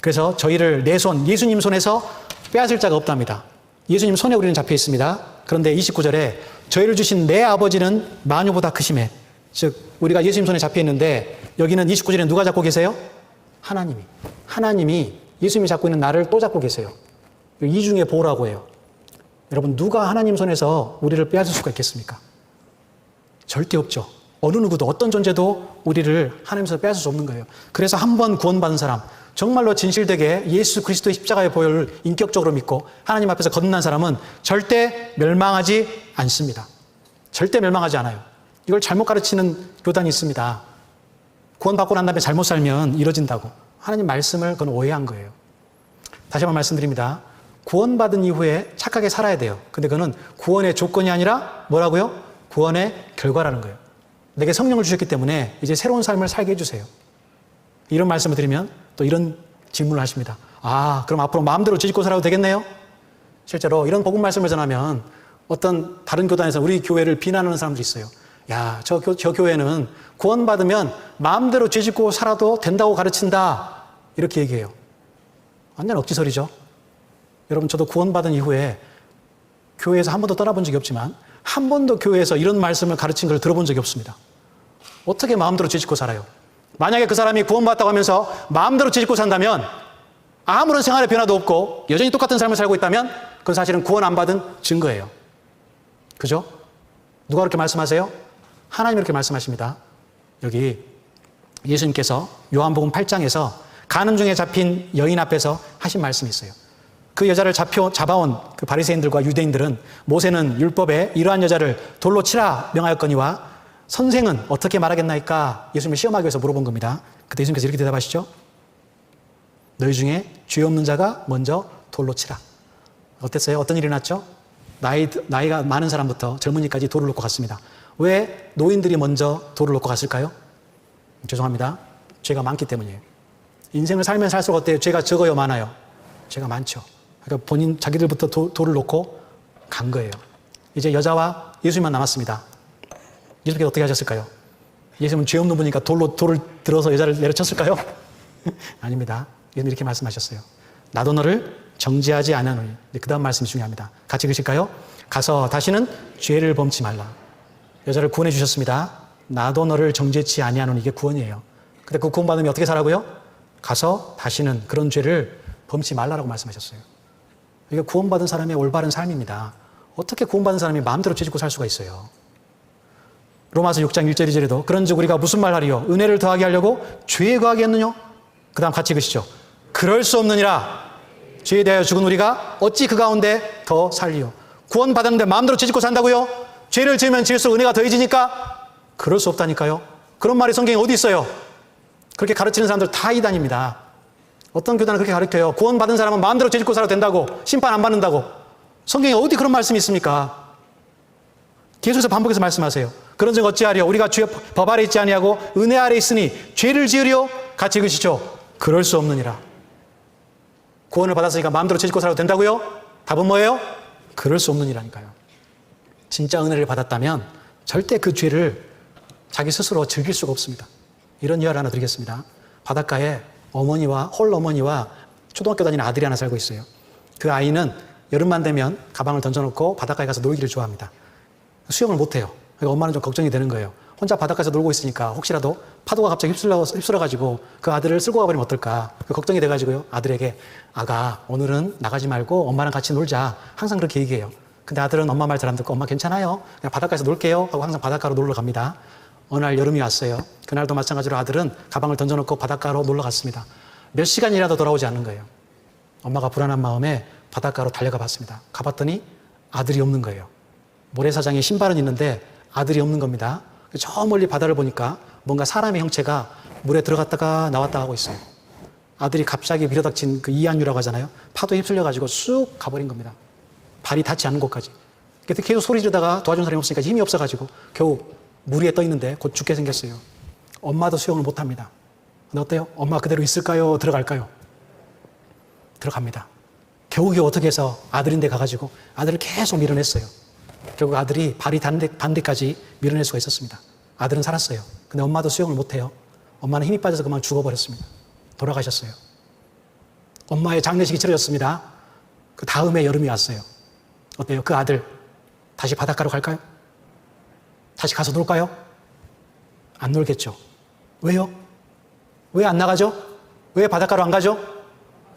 그래서 저희를 내 손, 예수님 손에서 빼앗을 자가 없답니다. 예수님 손에 우리는 잡혀 있습니다. 그런데 29절에 저희를 주신 내 아버지는 만유보다 크심에, 즉 우리가 예수님 손에 잡혀 있는데 여기는 29절에 누가 잡고 계세요? 하나님이 예수님이 잡고 있는 나를 또 잡고 계세요. 이중의 보호라고 해요. 여러분, 누가 하나님 손에서 우리를 빼앗을 수가 있겠습니까? 절대 없죠. 어느 누구도, 어떤 존재도 우리를 하나님께서 빼앗을 수 없는 거예요. 그래서 한 번 구원받은 사람, 정말로 진실되게 예수 그리스도의 십자가의 보혈을 인격적으로 믿고 하나님 앞에서 거듭난 사람은 절대 멸망하지 않습니다. 절대 멸망하지 않아요. 이걸 잘못 가르치는 교단이 있습니다. 구원받고 난 다음에 잘못 살면 이뤄진다고. 하나님 말씀을 그건 오해한 거예요. 다시 한번 말씀드립니다. 구원받은 이후에 착하게 살아야 돼요. 근데 그거는 구원의 조건이 아니라 뭐라고요? 구원의 결과라는 거예요. 내게 성령을 주셨기 때문에 이제 새로운 삶을 살게 해주세요. 이런 말씀을 드리면 또 이런 질문을 하십니다. 아, 그럼 앞으로 마음대로 지짓고 살아도 되겠네요? 실제로 이런 복음 말씀을 전하면 어떤 다른 교단에서 우리 교회를 비난하는 사람들이 있어요. 야, 저 교회는 구원받으면 마음대로 죄 짓고 살아도 된다고 가르친다. 이렇게 얘기해요. 완전 억지설이죠. 여러분, 저도 구원받은 이후에 교회에서 한 번도 떠나본 적이 없지만 한 번도 교회에서 이런 말씀을 가르친 걸 들어본 적이 없습니다. 어떻게 마음대로 죄 짓고 살아요? 만약에 그 사람이 구원받았다고 하면서 마음대로 죄 짓고 산다면 아무런 생활의 변화도 없고 여전히 똑같은 삶을 살고 있다면 그건 사실은 구원 안 받은 증거예요. 그죠? 누가 그렇게 말씀하세요? 하나님이 그렇게 말씀하십니다. 여기 예수님께서 요한복음 8장에서 가늠 중에 잡힌 여인 앞에서 하신 말씀이 있어요. 그 여자를 잡아온 그 바리새인들과 유대인들은 모세는 율법에 이러한 여자를 돌로 치라 명하였거니와 선생은 어떻게 말하겠나이까 예수님을 시험하기 위해서 물어본 겁니다. 그때 예수님께서 이렇게 대답하시죠. 너희 중에 죄 없는 자가 먼저 돌로 치라. 어땠어요? 어떤 일이 났죠? 나이가 많은 사람부터 젊은이까지 돌을 놓고 갔습니다. 왜 노인들이 먼저 돌을 놓고 갔을까요? 죄송합니다. 죄가 많기 때문이에요. 인생을 살면 살수록 어때요? 죄가 적어요, 많아요? 죄가 많죠. 그러니까 자기들부터 돌을 놓고 간 거예요. 이제 여자와 예수님만 남았습니다. 예수님께서 어떻게 하셨을까요? 예수님은 죄 없는 분이니까 돌을 들어서 여자를 내려쳤을까요? 아닙니다. 예수님 이렇게 말씀하셨어요. 나도 너를 정죄하지 않으노니. 그 다음 말씀이 중요합니다. 같이 읽으실까요? 가서 다시는 죄를 범치 말라. 여자를 구원해 주셨습니다. 나도 너를 정죄치 아니하노니. 이게 구원이에요. 근데 그 구원받으면 어떻게 살라고요? 가서 다시는 그런 죄를 범치 말라라고 말씀하셨어요. 이게 구원받은 사람의 올바른 삶입니다. 어떻게 구원받은 사람이 마음대로 죄 짓고 살 수가 있어요? 로마서 6장 1절 2절에도 그런즉 우리가 무슨 말하리요? 은혜를 더하게 하려고 죄에 거하겠느냐? 그 다음 같이 읽으시죠. 그럴 수 없느니라. 죄에 대하여 죽은 우리가 어찌 그 가운데 더 살리요? 구원받았는데 마음대로 죄 짓고 산다고요? 죄를 지으면 지을수록 은혜가 더해지니까? 그럴 수 없다니까요. 그런 말이 성경에 어디 있어요? 그렇게 가르치는 사람들 다 이단입니다. 어떤 교단은 그렇게 가르쳐요. 구원받은 사람은 마음대로 죄 짓고 살아도 된다고, 심판 안 받는다고. 성경에 어디 그런 말씀이 있습니까? 계속해서 반복해서 말씀하세요. 그런즉 어찌하리요? 우리가 주의 법 아래 있지 아니하고 은혜 아래 있으니 죄를 지으리요? 같이 읽으시죠. 그럴 수 없느니라. 구원을 받았으니까 마음대로 죄 짓고 살아도 된다고요? 답은 뭐예요? 그럴 수 없느니라니까요. 진짜 은혜를 받았다면 절대 그 죄를 자기 스스로 즐길 수가 없습니다. 이런 이야기를 하나 드리겠습니다. 바닷가에 홀 어머니와 초등학교 다니는 아들이 하나 살고 있어요. 그 아이는 여름만 되면 가방을 던져놓고 바닷가에 가서 놀기를 좋아합니다. 수영을 못해요. 그러니까 엄마는 좀 걱정이 되는 거예요. 혼자 바닷가에서 놀고 있으니까 혹시라도 파도가 갑자기 휩쓸어가지고 그 아들을 쓸고 가버리면 어떨까. 걱정이 돼가지고요. 아들에게 아가 오늘은 나가지 말고 엄마랑 같이 놀자. 항상 그렇게 얘기해요. 근데 아들은 엄마 말 잘 안 듣고 엄마 괜찮아요. 그냥 바닷가에서 놀게요. 하고 항상 바닷가로 놀러 갑니다. 어느 날 여름이 왔어요. 그날도 마찬가지로 아들은 가방을 던져놓고 바닷가로 놀러 갔습니다. 몇 시간이라도 돌아오지 않는 거예요. 엄마가 불안한 마음에 바닷가로 달려가 봤습니다. 가봤더니 아들이 없는 거예요. 모래사장에 신발은 있는데 아들이 없는 겁니다. 저 멀리 바다를 보니까 뭔가 사람의 형체가 물에 들어갔다가 나왔다 하고 있어요. 아들이 갑자기 밀어닥친 그 이안유라고 하잖아요. 파도에 휩쓸려가지고 쑥 가버린 겁니다. 발이 닿지 않는 곳까지. 그래서 계속 소리 지르다가 도와준 사람이 없으니까 힘이 없어가지고 겨우 물 위에 떠 있는데 곧 죽게 생겼어요. 엄마도 수영을 못합니다. 근데 어때요? 엄마 그대로 있을까요? 들어갈까요? 들어갑니다. 겨우겨우 어떻게 해서 아들인데 가가지고 아들을 계속 밀어냈어요. 결국 아들이 발이 닿는 데까지 밀어낼 수가 있었습니다. 아들은 살았어요. 근데 엄마도 수영을 못해요. 엄마는 힘이 빠져서 그만 죽어버렸습니다. 돌아가셨어요. 엄마의 장례식이 치러졌습니다. 그 다음에 여름이 왔어요. 어때요? 그 아들 다시 바닷가로 갈까요? 다시 가서 놀까요? 안 놀겠죠. 왜요? 왜 안 나가죠? 왜 바닷가로 안 가죠?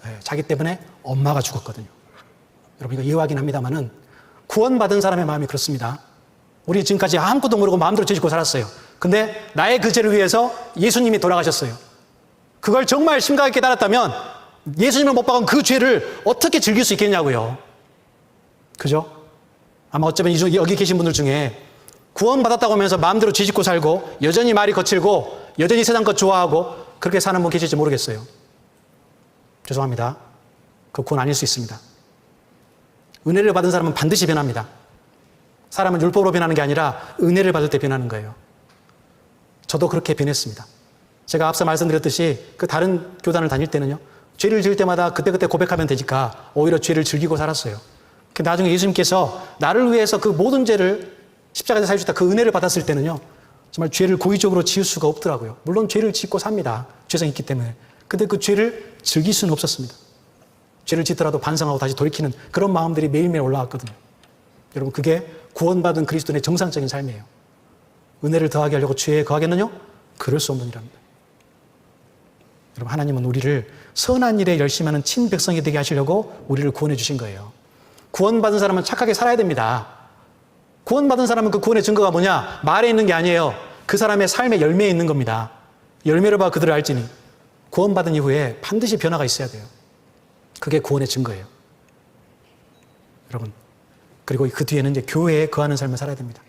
네, 자기 때문에 엄마가 죽었거든요. 여러분 이거 이해하긴 합니다만은 구원받은 사람의 마음이 그렇습니다. 우리 지금까지 아무것도 모르고 마음대로 죄 짓고 살았어요. 근데 나의 그 죄를 위해서 예수님이 돌아가셨어요. 그걸 정말 심각하게 깨달았다면 예수님을 못 박은 그 죄를 어떻게 즐길 수 있겠냐고요. 그죠? 아마 어쩌면 여기 계신 분들 중에 구원받았다고 하면서 마음대로 죄 짓고 살고 여전히 말이 거칠고 여전히 세상 것 좋아하고 그렇게 사는 분 계실지 모르겠어요. 죄송합니다. 그건 아닐 수 있습니다. 은혜를 받은 사람은 반드시 변합니다. 사람은 율법으로 변하는 게 아니라 은혜를 받을 때 변하는 거예요. 저도 그렇게 변했습니다. 제가 앞서 말씀드렸듯이 그 다른 교단을 다닐 때는요. 죄를 지을 때마다 그때그때 고백하면 되니까 오히려 죄를 즐기고 살았어요. 나중에 예수님께서 나를 위해서 그 모든 죄를 십자가에서 사해주셨다 그 은혜를 받았을 때는요, 정말 죄를 고의적으로 지을 수가 없더라고요. 물론 죄를 짓고 삽니다. 죄성이 있기 때문에. 근데 그 죄를 즐길 수는 없었습니다. 죄를 짓더라도 반성하고 다시 돌이키는 그런 마음들이 매일매일 올라왔거든요. 여러분, 그게 구원받은 그리스도인의 정상적인 삶이에요. 은혜를 더하게 하려고 죄에 거하겠느냐? 그럴 수 없는 일입니다. 여러분, 하나님은 우리를 선한 일에 열심하는 친백성이 되게 하시려고 우리를 구원해 주신 거예요. 구원받은 사람은 착하게 살아야 됩니다. 구원받은 사람은 그 구원의 증거가 뭐냐? 말에 있는 게 아니에요. 그 사람의 삶의 열매에 있는 겁니다. 열매를 봐 그들을 알지니. 구원받은 이후에 반드시 변화가 있어야 돼요. 그게 구원의 증거예요. 여러분, 그리고 그 뒤에는 이제 교회에 거하는 삶을 살아야 됩니다.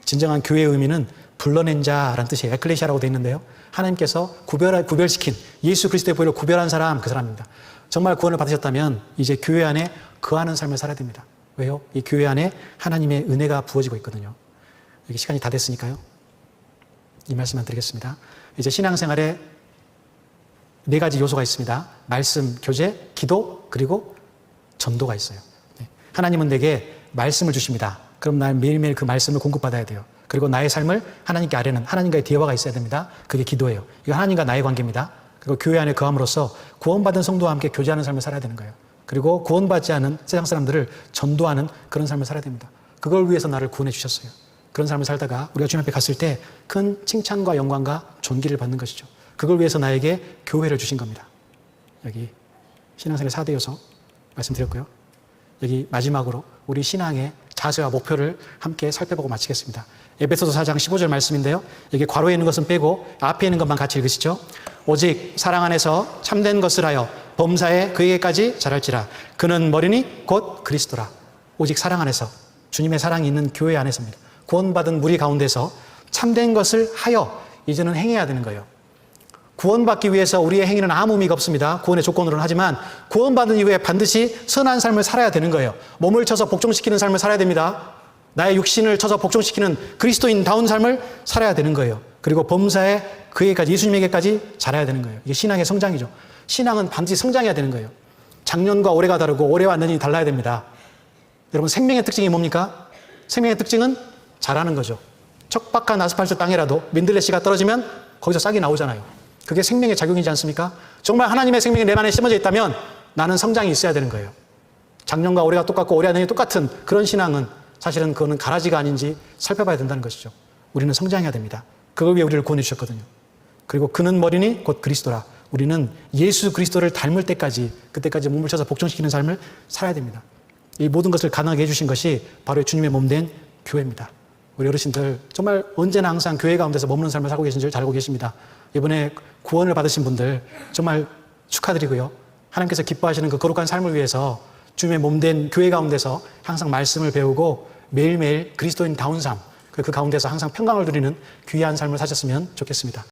진정한 교회의 의미는 불러낸 자라는 뜻이에요. 에클레시아라고 되어 있는데요. 하나님께서 구별시킨 예수 그리스도의 보혈로 구별한 사람, 그 사람입니다. 정말 구원을 받으셨다면 이제 교회 안에 거하는 삶을 살아야 됩니다. 왜요? 이 교회 안에 하나님의 은혜가 부어지고 있거든요. 여기 시간이 다 됐으니까요. 이 말씀만 드리겠습니다. 이제 신앙생활에 4가지 요소가 있습니다. 말씀, 교제, 기도, 그리고 전도가 있어요. 하나님은 내게 말씀을 주십니다. 그럼 난 매일매일 그 말씀을 공급받아야 돼요. 그리고 나의 삶을 하나님께 아뢰는 하나님과의 대화가 있어야 됩니다. 그게 기도예요. 이거 하나님과 나의 관계입니다. 그리고 교회 안에 거함으로써 구원받은 성도와 함께 교제하는 삶을 살아야 되는 거예요. 그리고 구원받지 않은 세상 사람들을 전도하는 그런 삶을 살아야 됩니다. 그걸 위해서 나를 구원해 주셨어요. 그런 삶을 살다가 우리가 주님 앞에 갔을 때 큰 칭찬과 영광과 존귀를 받는 것이죠. 그걸 위해서 나에게 교회를 주신 겁니다. 여기 신앙생활 4대 요소 말씀드렸고요. 여기 마지막으로 우리 신앙의 자세와 목표를 함께 살펴보고 마치겠습니다. 에베소서 4장 15절 말씀인데요. 여기 괄호에 있는 것은 빼고 앞에 있는 것만 같이 읽으시죠. 오직 사랑 안에서 참된 것을 하여 범사에 그에게까지 자랄지라. 그는 머리니 곧 그리스도라. 오직 사랑 안에서, 주님의 사랑이 있는 교회 안에서입니다. 구원받은 무리 가운데서 참된 것을 하여 이제는 행해야 되는 거예요. 구원받기 위해서 우리의 행위는 아무 의미가 없습니다. 구원의 조건으로는. 하지만 구원받은 이후에 반드시 선한 삶을 살아야 되는 거예요. 몸을 쳐서 복종시키는 삶을 살아야 됩니다. 나의 육신을 쳐서 복종시키는 그리스도인다운 삶을 살아야 되는 거예요. 그리고 범사에 그에게까지, 예수님에게까지 자라야 되는 거예요. 이게 신앙의 성장이죠. 신앙은 반드시 성장해야 되는 거예요. 작년과 올해가 다르고 올해와 내년이 달라야 됩니다. 여러분, 생명의 특징이 뭡니까? 생명의 특징은 자라는 거죠. 척박한 아스팔트 땅이라도 민들레씨가 떨어지면 거기서 싹이 나오잖아요. 그게 생명의 작용이지 않습니까? 정말 하나님의 생명이 내 안에 심어져 있다면 나는 성장이 있어야 되는 거예요. 작년과 올해가 똑같고 올해와 내년이 똑같은 그런 신앙은 사실은 그거는 가라지가 아닌지 살펴봐야 된다는 것이죠. 우리는 성장해야 됩니다. 그걸 위해 우리를 구원해 주셨거든요. 그리고 그는 머리니 곧 그리스도라. 우리는 예수 그리스도를 닮을 때까지, 그때까지 몸을 쳐서 복종시키는 삶을 살아야 됩니다. 이 모든 것을 가능하게 해주신 것이 바로 주님의 몸된 교회입니다. 우리 어르신들 정말 언제나 항상 교회 가운데서 머무는 삶을 살고 계신 줄 잘 알고 계십니다. 이번에 구원을 받으신 분들 정말 축하드리고요. 하나님께서 기뻐하시는 그 거룩한 삶을 위해서 주님의 몸된 교회 가운데서 항상 말씀을 배우고 매일매일 그리스도인다운 삶, 그 가운데서 항상 평강을 누리는 귀한 삶을 사셨으면 좋겠습니다.